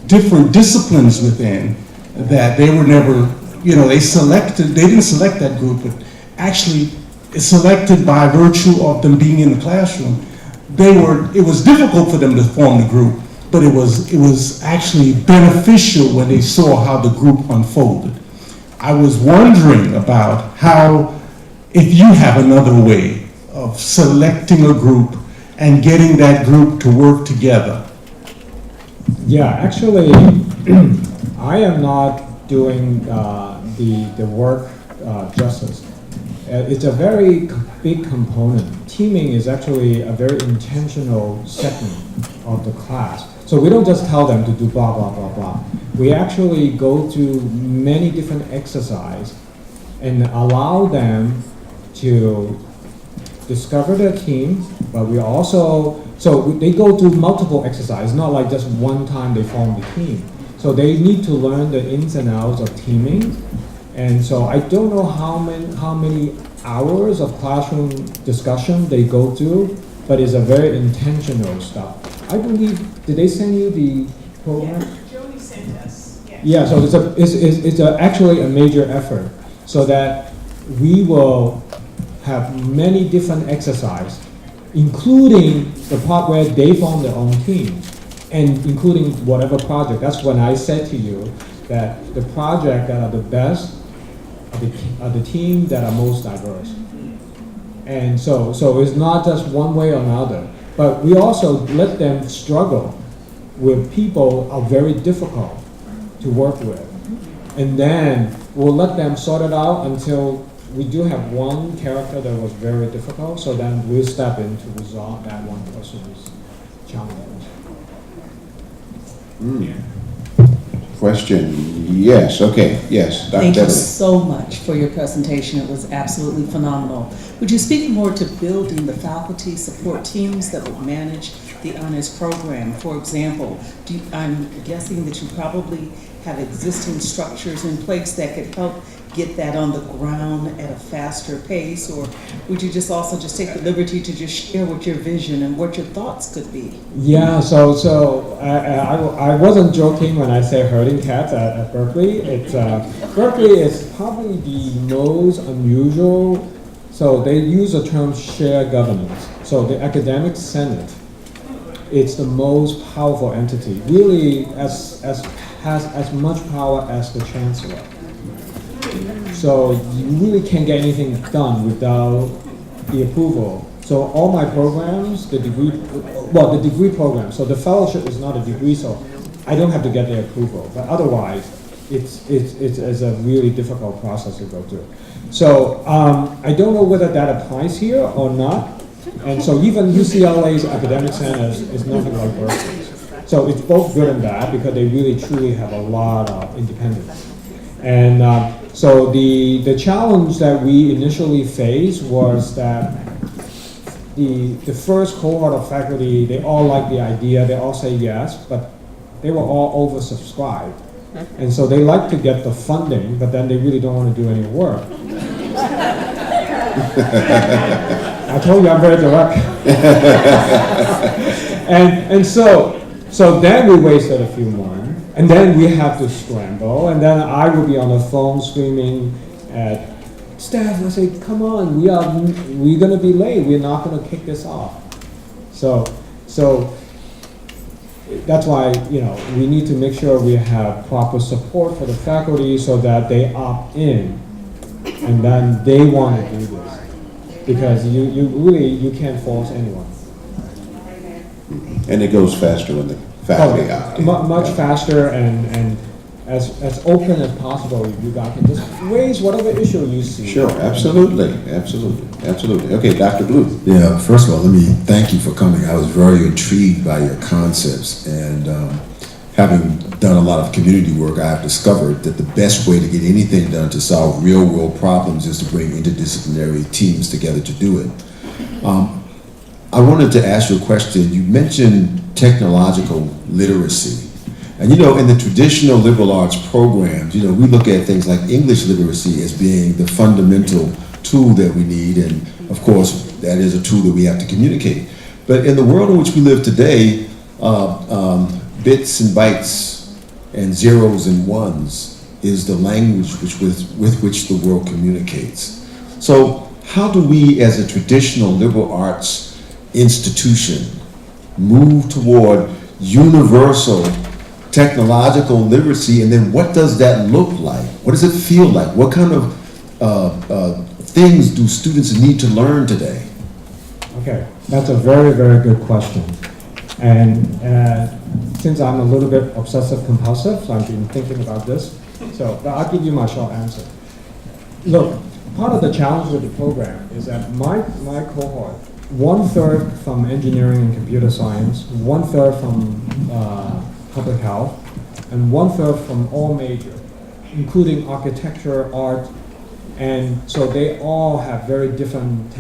D: different disciplines within, that they were never, they didn't select that group, but actually it's selected by virtue of them being in the classroom. It was difficult for them to form the group, but it was actually beneficial when they saw how the group unfolded. I was wondering about how, if you have another way of selecting a group and getting that group to work together.
A: Yeah, actually, I am not doing the work justice. It's a very big component. Teaming is actually a very intentional segment of the class. So we don't just tell them to do blah, blah, blah, blah. We actually go through many different exercises and allow them to discover their team, but we also, so they go through multiple exercises, not like just one time they form the team. So they need to learn the ins and outs of teaming. And so I don't know how many hours of classroom discussion they go through, but it's a very intentional stuff. I believe, did they send you the program?
E: Yeah, Jody sent us. Yes.
A: Yeah, so it's actually a major effort, so that we will have many different exercises, including the part where they form their own team, and including whatever project. That's when I said to you that the project that are the best are the team that are most diverse. And so it's not just one way or another, but we also let them struggle with people are very difficult to work with. And then we'll let them sort it out until we do have one character that was very difficult, so then we'll step in to resolve that one person's challenge.
B: Question, yes, okay, yes. Dr.
F: Thank you
B: Beverly.
F: so much for your presentation. It was absolutely phenomenal. Would you speak more to building the faculty support teams that would manage the honors program? For example, I'm guessing that you probably have existing structures in place that could help get that on the ground at a faster pace, or would you just also just take the liberty to just share what your vision and what your thoughts could be?
A: Yeah, so I wasn't joking when I say herding cats at Berkeley. Berkeley is probably the most unusual. So they use the term shared governance. So the academic senate, it's the most powerful entity. Really, has as much power as the chancellor. So you really can't get anything done without the approval. So all my programs, the degree program, so the fellowship is not a degree, so I don't have to get their approval. But otherwise, it's a really difficult process to go through. So I don't know whether that applies here or not. And so even UCLA's academic centers is nothing like Berkeley's. So it's both good and bad because they really truly have a lot of independence. And so the challenge that we initially faced was that the first cohort of faculty, they all like the idea, they all say yes, but they were all oversubscribed. And so they like to get the funding, but then they really don't want to do any work. I told you I'm very direct. and so then we wasted a few months. And then we have to scramble, and then I will be on the phone screaming at staff. I say, "Come on, we're going to be late. We're not going to kick this off." So that's why we need to make sure we have proper support for the faculty so that they opt in, and then they want to do this, because you can't force anyone.
B: And it goes faster when the faculty opt in.
A: Much faster and as open as possible. You guys can just raise whatever issue you see.
B: Sure, absolutely. Okay, Dr. Blue.
G: Yeah, first of all, let me thank you for coming. I was very intrigued by your concepts, and having done a lot of community work, I have discovered that the best way to get anything done to solve real world problems is to bring interdisciplinary teams together to do it. I wanted to ask you a question. You mentioned technological literacy, And you know, in the traditional liberal arts programs, you know, we look at things like English literacy as being the fundamental tool that we need, and of course, that is a tool that we have to communicate. But in the world in which we live today, bits and bytes and zeros and ones is the language with which the world communicates. So how do we, as a traditional liberal arts institution, move toward universal technological literacy, and then what does that look like? What does it feel like? What kind of things do students need to learn today?
A: Okay, that's a very, very good question. And since I'm a little bit obsessive compulsive, so I've been thinking about this. So I'll give you my short answer. Look, part of the challenge with the program is that my cohort, 1/3 from engineering and computer science, 1/3 from public health, and 1/3 from all major, including architecture, art, and so they all have very different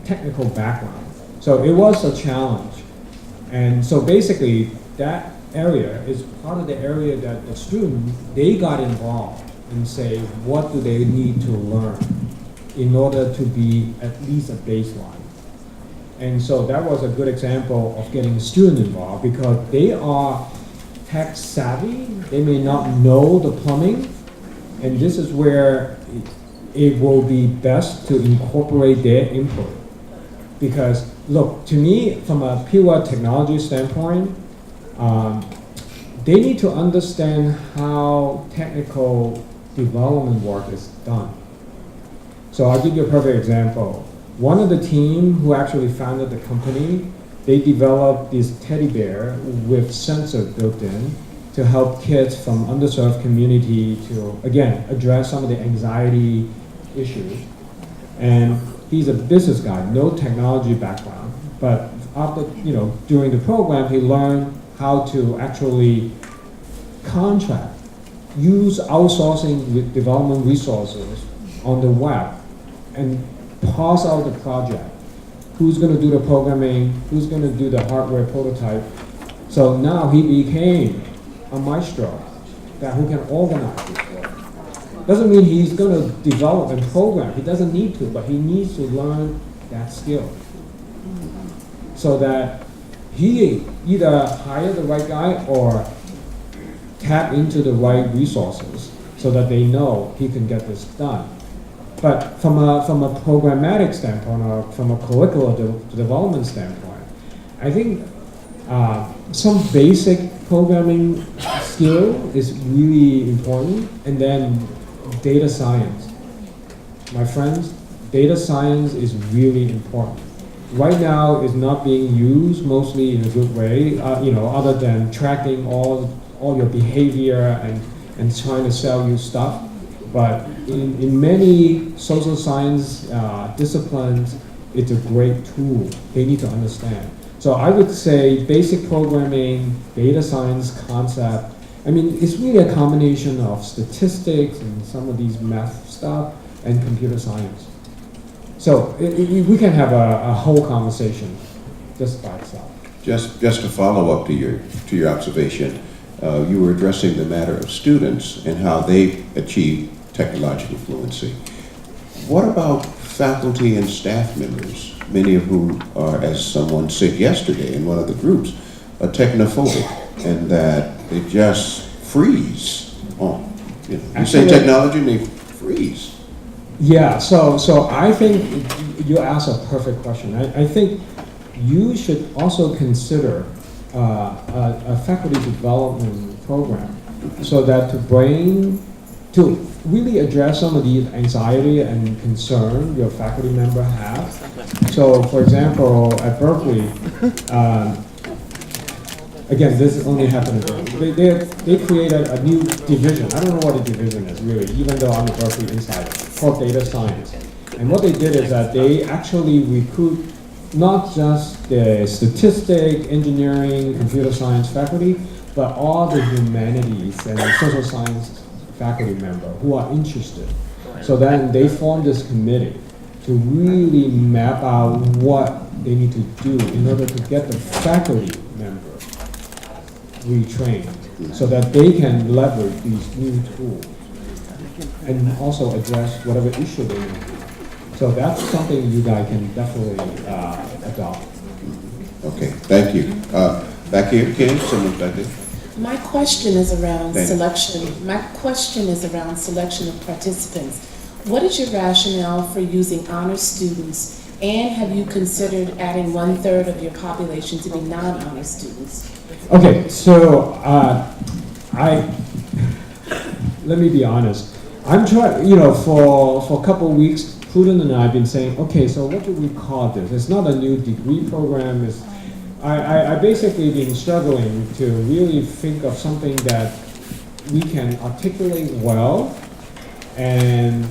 A: technical background. So it was a challenge. And so basically, that area is part of the area that the student, they got involved and say, what do they need to learn in order to be at least a baseline? And so that was a good example of getting a student involved because they are tech savvy, they may not know the plumbing, and this is where it will be best to incorporate their input. Because look, to me, from a pure technology standpoint, they need to understand how technical development work is done. So I'll give you a perfect example. One of the team who actually founded the company, they developed this teddy bear with sensor built in to help kids from underserved community to, again, address some of the anxiety issues. And he's a business guy, no technology background, but after, during the program, he learned how to actually contract, use outsourcing with development resources on the web, and parse out the project. Who's going to do the programming? Who's going to do the hardware prototype? So now he became a maestro who can organize this work. Doesn't mean he's going to develop and program. He doesn't need to, but he needs to learn that skill so that he either hire the right guy or tap into the right resources so that they know he can get this done. But from a programmatic standpoint or from a curricular development standpoint, I think some basic programming skill is really important, and then data science. My friends, data science is really important. Right now, it's not being used mostly in a good way, other than tracking all your behavior and trying to sell you stuff. But in many social science disciplines, it's a great tool. They need to understand. So I would say basic programming, data science concept. I mean, it's really a combination of statistics and some of these math stuff and computer science. So we can have a whole conversation just by itself.
B: Just to follow up to your observation, you were addressing the matter of students and how they achieve technological fluency. What about faculty and staff members, many of whom are, as someone said yesterday in one of the groups, are technophobic, and that they just freeze on. You say technology and they freeze.
A: Yeah, so I think you asked a perfect question. I think you should also consider a faculty development program so that to really address some of the anxiety and concern your faculty member have. So for example, at Berkeley, again, this only happened at Berkeley. They created a new division. I don't know what the division is really, even though I'm a Berkeley insider, called data science. And what they did is that they actually recruit not just the statistic, engineering, computer science faculty, but all the humanities and social science faculty member who are interested. So then they formed this committee to really map out what they need to do in order to get the faculty member retrained. so that they can leverage these new tools and also address whatever issue they may have. So that's something you guys can definitely adopt.
B: Okay, thank you. Back here, Ken, someone back there.
H: My question is around
B: Thank you.
H: selection. My question is around selection of participants. What is your rationale for using honor students? And have you considered adding 1/3 of your population to be non-honor students?
A: Okay, so let me be honest. I'm trying, for a couple of weeks, Prudent and I have been saying, okay, so what do we call this? It's not a new degree program. I basically been struggling to really think of something that we can articulate well. And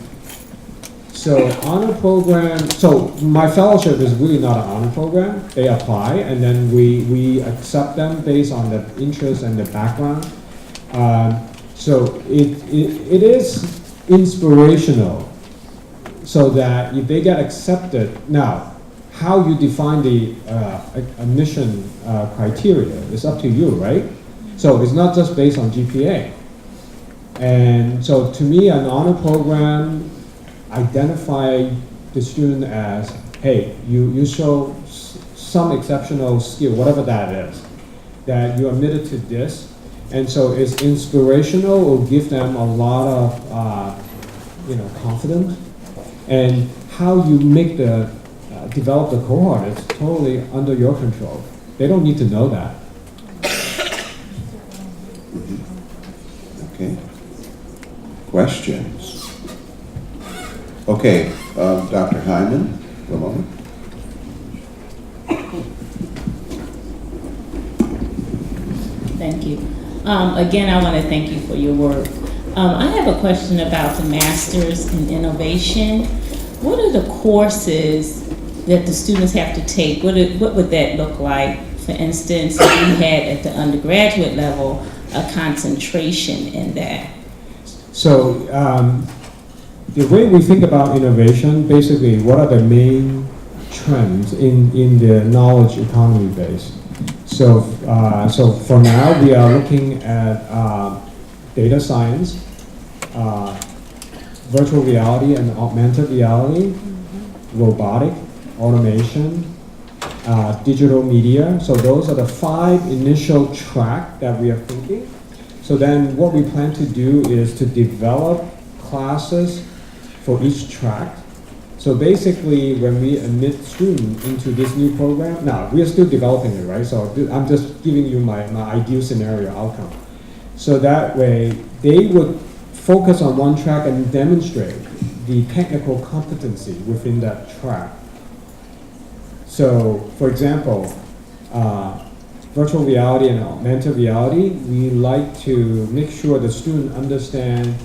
A: so honor program, so my fellowship is really not an honor program. They apply and then we accept them based on the interest and the background. So it is inspirational so that if they get accepted, now how you define the admission criteria is up to you, right? So it's not just based on GPA. And so to me, an honor program identify the student as, hey, you show some exceptional skill, whatever that is, that you are admitted to this. And so it's inspirational, will give them a lot of confidence. And how you make develop the cohort is totally under your control. They don't need to know that.
B: Okay. Questions? Okay, Dr. Hyman, one moment.
I: Thank you. Again, I want to thank you for your work. I have a question about the Masters in Innovation. What are the courses that the students have to take? What would that look like? For instance, if we had at the undergraduate level a concentration in that.
A: So the way we think about innovation, basically, what are the main trends in the knowledge economy base? So for now, we are looking at data science, virtual reality and augmented reality, robotic, automation, digital media. So those are the 5 initial tracks that we are thinking. So then what we plan to do is to develop classes for each track. So basically, when we admit students into this new program, now we are still developing it, right? So I'm just giving you my ideal scenario outcome. So that way, they would focus on one track and demonstrate the technical competency within that track. So, for example, virtual reality and augmented reality, we like to make sure the student understand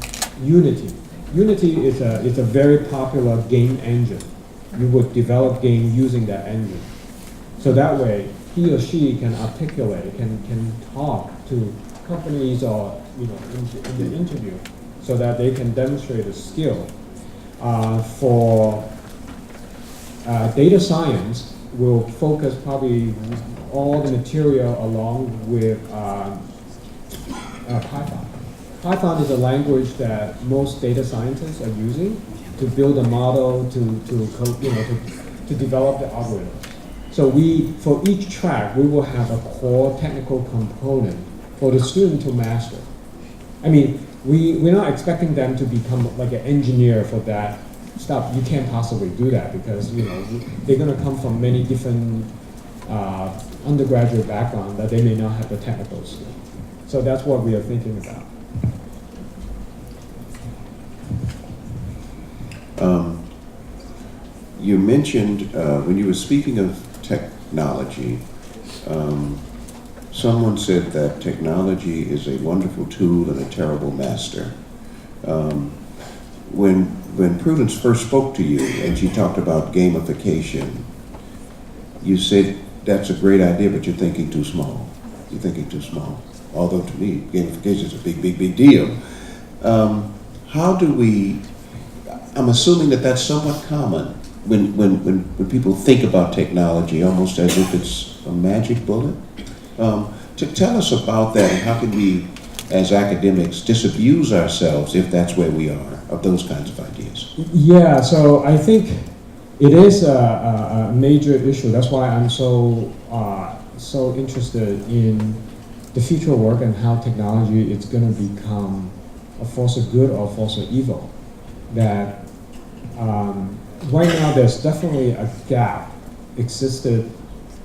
A: Unity. Unity is a very popular game engine. You would develop game using that engine. So that way, he or she can articulate, can talk to companies or in the interview, so that they can demonstrate a skill. For data science, we'll focus probably all the material along with Python. Python is a language that most data scientists are using to build a model, to develop the algorithm. So for each track, we will have a core technical component for the student to master. I mean, we're not expecting them to become like an engineer for that stuff. You can't possibly do that because they're going to come from many different undergraduate backgrounds that they may not have the technical skill. So that's what we are thinking about.
B: You mentioned, when you were speaking of technology, someone said that technology is a wonderful tool and a terrible master. When Prudence first spoke to you and she talked about gamification, you said that's a great idea, but you're thinking too small. You're thinking too small. Although to me, gamification is a big deal. How do we, I'm assuming that that's somewhat common when people think about technology, almost as if it's a magic bullet. To tell us about that, and how can we as academics, disabuse ourselves, if that's where we are, of those kinds of ideas?
A: Yeah, so I think it is a major issue. That's why I'm so interested in the future work and how technology is going to become a force of good or a force of evil. That right now there's definitely a gap existed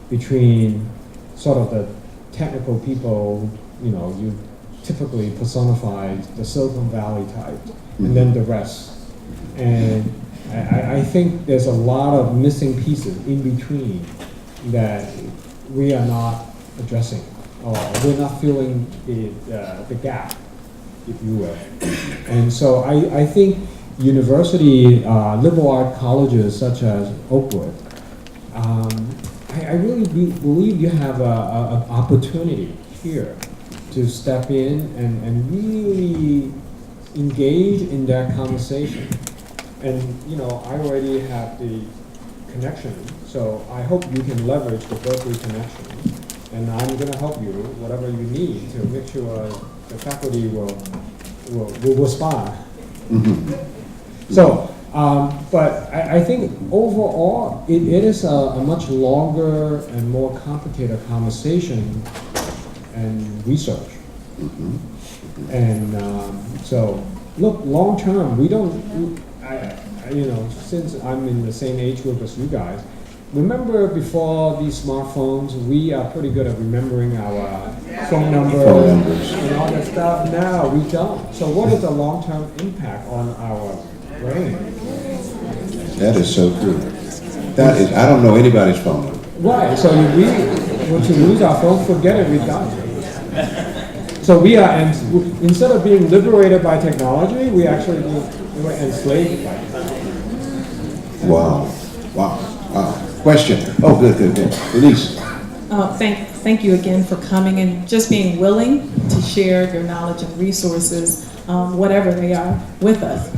A: between sort of the technical people, you typically personify the Silicon Valley type, and then the rest. And I think there's a lot of missing pieces in between that we are not addressing, or we're not filling the gap, if you will. And so I think university, liberal art colleges such as Oakwood, I really believe you have an opportunity here to step in and really engage in that conversation. And I already have the connection, so I hope you can leverage the Berkeley connection. And I'm going to help you, whatever you need, to make sure the faculty will respond. Mm-hmm. So, but I think overall, it is a much longer and more complicated conversation and research. Mm-hmm. And so, look, long term, we don't, since I'm in the same age group as you guys, remember before these smartphones, we are pretty good at remembering our phone numbers and all that stuff. Now we don't. So what is the long-term impact on our brain?
B: That is so true. That is, I don't know anybody's phone number.
A: Right, so once you lose our phone, forget it, we've got it. So we are, instead of being liberated by technology, we actually were enslaved by technology.
B: Wow. Question. Oh, good. Elise.
E: Thank you again for coming and just being willing to share your knowledge and resources, whatever they are, with us.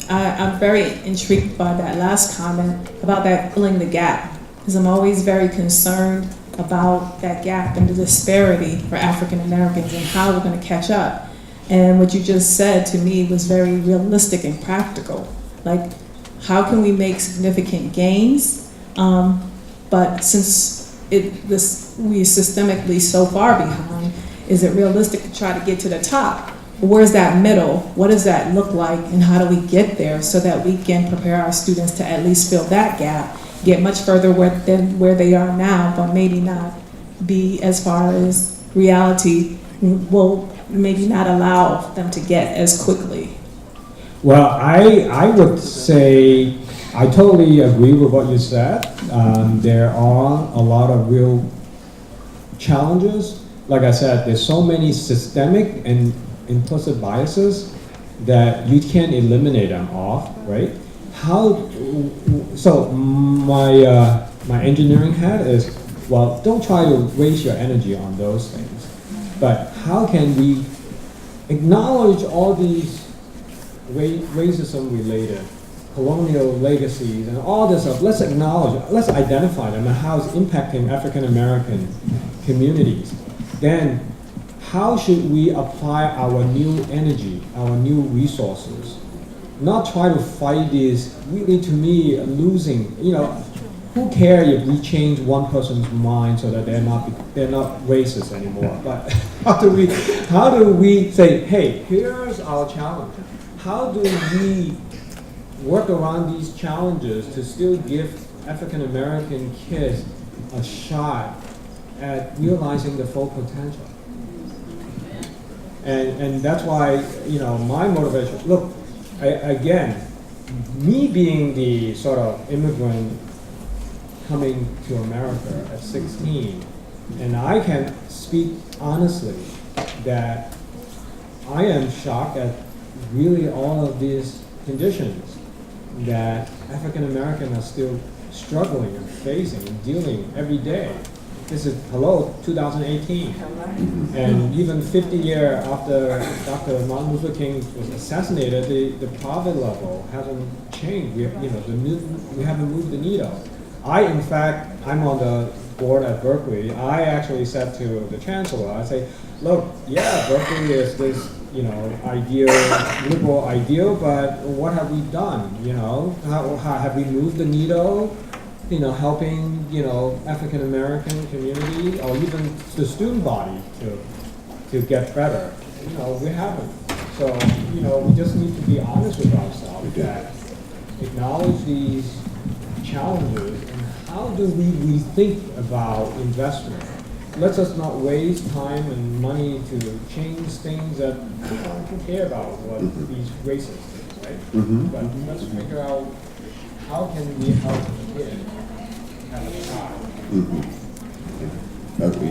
E: I'm very intrigued by that last comment about that filling the gap, because I'm always very concerned about that gap and the disparity for African Americans and how we're going to catch up. And what you just said to me was very realistic and practical. Like, how can we make significant gains? But since we systemically so far behind, is it realistic to try to get to the top? Where's that middle? What does that look like, and how do we get there so that we can prepare our students to at least fill that gap, get much further than where they are now, but maybe not be as far as reality will maybe not allow them to get as quickly?
A: Well, I would say I totally agree with what you said. There are a lot of real challenges. Like I said, there's so many systemic and implicit biases that you can't eliminate them off, right? So my engineering hat is, well, don't try to waste your energy on those things. But how can we acknowledge all these racism-related colonial legacies and all this stuff? Let's acknowledge, let's identify them and how it's impacting African American communities. Then, how should we apply our new energy, our new resources? Not try to fight this, really, to me, losing, who cares if we change one person's mind so that they're not racist anymore? But how do we say, hey, here's our challenge. How do we work around these challenges to still give African American kids a shot at realizing the full potential? And that's why, my motivation, look, again, me being the sort of immigrant coming to America at 16, and I can speak honestly that I am shocked at really all of these conditions that African Americans are still struggling and facing and dealing every day. This is, 2018. And even 50 years after Dr. Martin Luther King was assassinated, the poverty level hasn't changed. We haven't moved the needle. I'm on the board at Berkeley, I actually said to the chancellor, I say, look, yeah, Berkeley is this, ideal, liberal ideal, but what have we done, How have we moved the needle, helping, African American community or even the student body to get better? We haven't. So, we just need to be honest with ourselves that acknowledge these challenges and how do we rethink about investment? Let's us not waste time and money to change things that people don't care about, what these racist things, right? But let's figure out how can we help the kid have a child.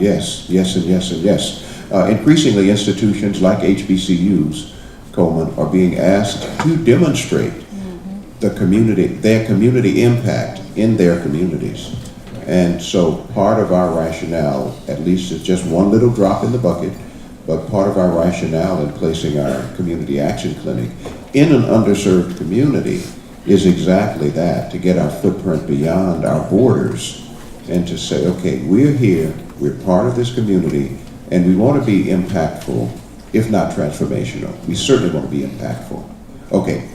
B: Yes, and yes. Increasingly, institutions like HBCUs, Coleman, are being asked to demonstrate their community impact in their communities. And so part of our rationale, at least it's just one little drop in the bucket, but part of our rationale in placing our community action clinic in an underserved community is exactly that, to get our footprint beyond our borders and to say, okay, we're here, we're part of this community, and we want to be impactful, if not transformational. We certainly want to be impactful. Okay,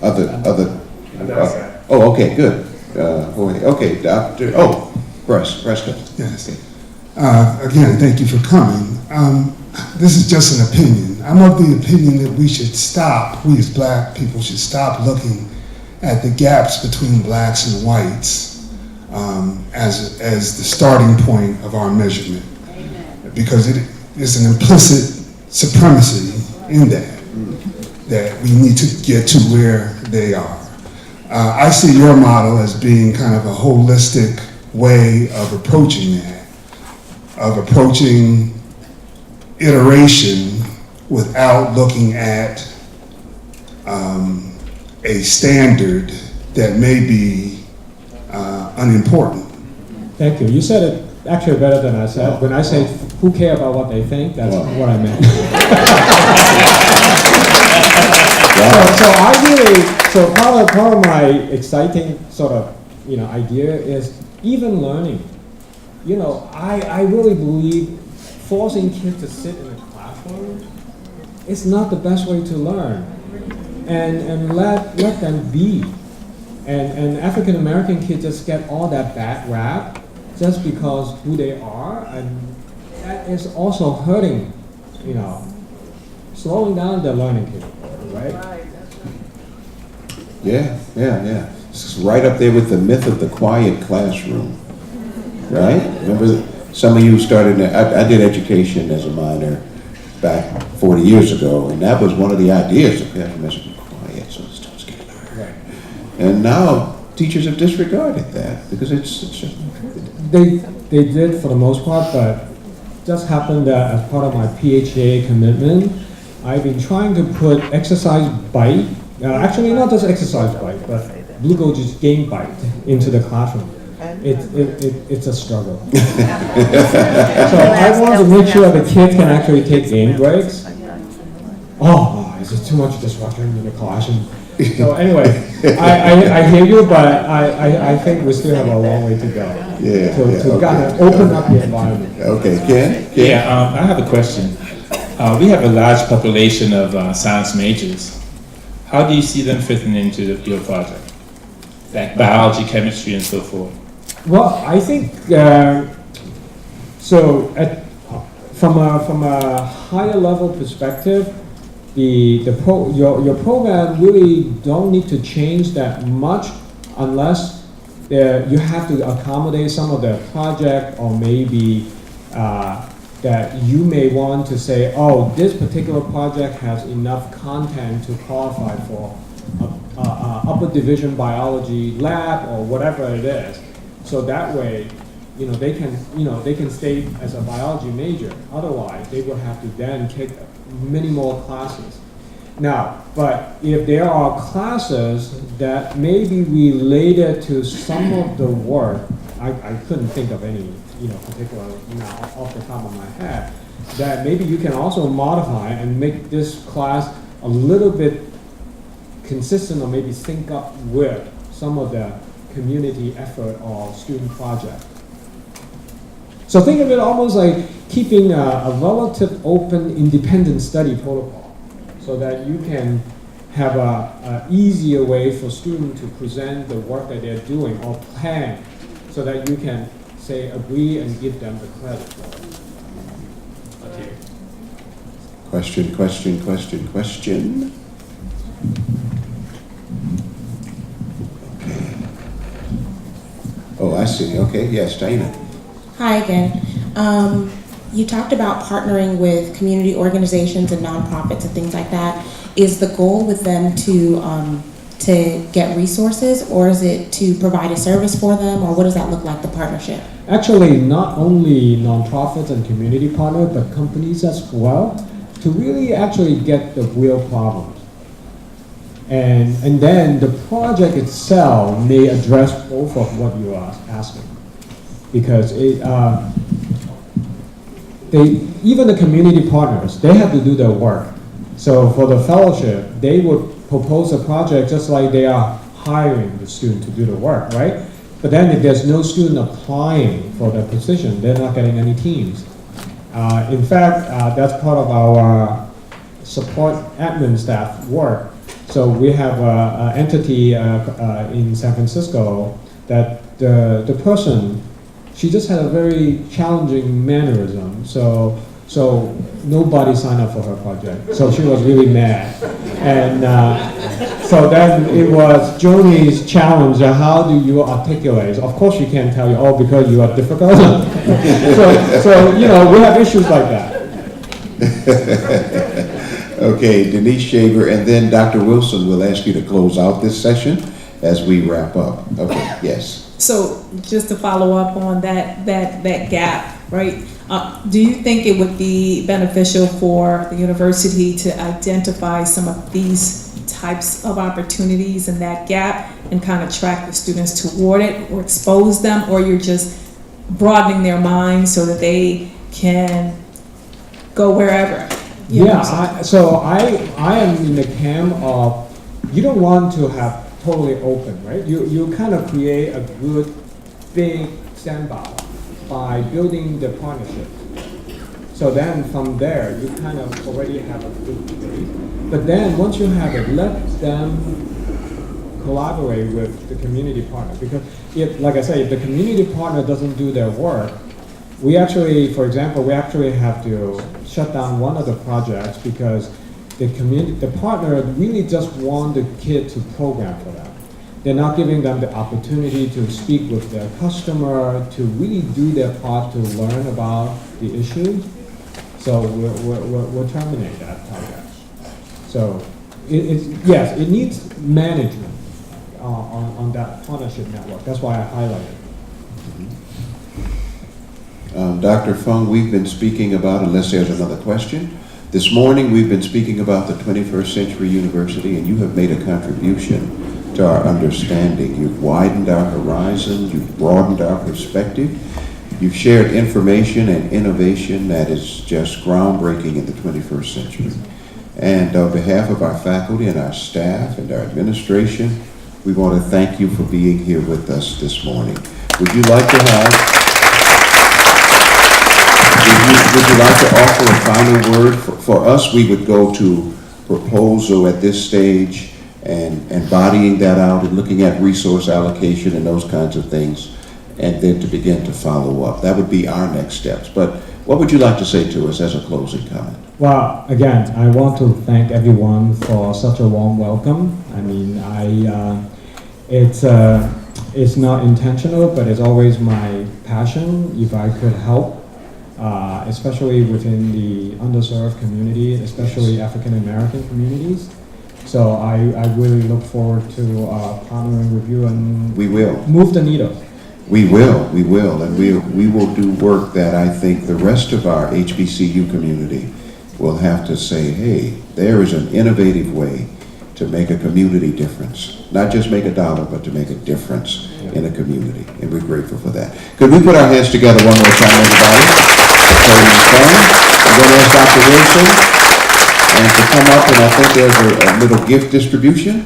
B: okay, good. Okay, Dr. Prescott.
J: Yes. Again, thank you for coming. This is just an opinion. I'm of the opinion that we as black people should stop looking at the gaps between blacks and whites as the starting point of our measurement. Amen. Because it is an implicit supremacy in that we need to get to where they are. I see your model as being kind of a holistic way of approaching that, of approaching iteration without looking at a standard that may be unimportant.
A: Thank you. You said it actually better than I said. When I say who care about what they think, that's what I meant. So part of my exciting sort of idea is even learning. I really believe forcing kids to sit in a classroom is not the best way to learn, and let them be. And African American kids just get all that bad rap just because who they are, and that is also hurting, slowing down their learning capability, right?
B: Yeah. It's right up there with the myth of the quiet classroom, right? Remember, some of you started, I did education as a minor back 40 years ago, and that was one of the ideas of classroom has to be quiet so the students can learn. Right. And now teachers have disregarded that because it's just
A: They did for the most part, but just happened that as part of my PHA commitment, I've been trying to put exercise bite, actually not just exercise bite, but Blue Gold's game bite into the classroom. It's a struggle. So I want to make sure the kids can actually take game breaks. Oh, is it too much disruption in the classroom? So anyway, I hear you, but I think we still have a long way to go. To kind of open up the environment.
B: Okay, Ken?
K: Yeah, I have a question. We have a large population of science majors. How do you see them fitting into your project? Like biology, chemistry, and so forth?
A: Well, I think, from a higher level perspective, your program really don't need to change that much unless you have to accommodate some of the project, or maybe that you may want to say, oh, this particular project has enough content to qualify for upper division biology lab or whatever it is. So that way, they can stay as a biology major. Otherwise, they will have to then take many more classes. Now, but if there are classes that may be related to some of the work, I couldn't think of any, particular now off the top of my head, that maybe you can also modify and make this class a little bit consistent, or maybe sync up with some of the community effort or student project. So think of it almost like keeping a relative open independent study protocol so that you can have a easier way for students to present the work that they're doing or plan so that you can say agree and give them the credit for it. Okay.
B: Question. Okay. Oh, I see. Okay, yes, Dana.
C: Hi again. You talked about partnering with community organizations and nonprofits and things like that. Is the goal with them to get resources, or is it to provide a service for them, or what does that look like, the partnership?
A: Actually, not only nonprofits and community partners, but companies as well, to really actually get the real problems. And then the project itself may address both of what you are asking. Because even the community partners, they have to do their work. So for the fellowship, they would propose a project just like they are hiring the student to do the work, right? But then if there's no student applying for that position, they're not getting any teams. In fact, that's part of our support admin staff work. So we have an entity in San Francisco that the person, she just had a very challenging mannerism. So nobody signed up for her project. So she was really mad. And so then it was Joni's challenge, how do you articulate? Of course she can't tell you, oh, because you are difficult. so we have issues like that.
B: Okay, Denise Shaver, and then Dr. Wilson will ask you to close out this session as we wrap up. Okay, yes.
E: So just to follow up on that gap, right? Do you think it would be beneficial for the university to identify some of these types of opportunities in that gap and kind of track the students toward it or expose them, or you're just broadening their minds so that they can go wherever?
A: I am in the camp of, you don't want to have totally open, right? You kind of create a good big sandbox by building the partnership. So then from there, you kind of already have a good base. But then once you have it, let them collaborate with the community partner. Because if, like I say, if the community partner doesn't do their work, we actually, for example, have to shut down one of the projects because the partner really just want the kid to program for them. They're not giving them the opportunity to speak with their customer, to really do their part to learn about the issue. So we'll terminate that project. So it needs management on that partnership network. That's why I highlighted it.
B: Dr. Fung, we've been speaking about, unless there's another question, this morning we've been speaking about the 21st Century University, and you have made a contribution to our understanding. You've widened our horizon, you've broadened our perspective, you've shared information and innovation that is just groundbreaking in the 21st century. And on behalf of our faculty and our staff and our administration, we want to thank you for being here with us this morning. Would you like to offer a final word? For us, we would go to proposal at this stage and embodying that out and looking at resource allocation and those kinds of things, and then to begin to follow up. That would be our next steps. But what would you like to say to us as a closing comment?
A: Well, again, I want to thank everyone for such a warm welcome. I mean, it's not intentional, but it's always my passion if I could help, especially within the underserved community, especially African American communities. So I really look forward to partnering with you, and
B: we will
A: move the needle.
B: We will, and we will do work that I think the rest of our HBCU community will have to say, hey, there is an innovative way to make a community difference. Not just make a dollar, but to make a difference in a community, and we're grateful for that. Could we put our hands together one more time, everybody? I'm going to ask Dr. Wilson and to come up, and I think there's a little gift distribution.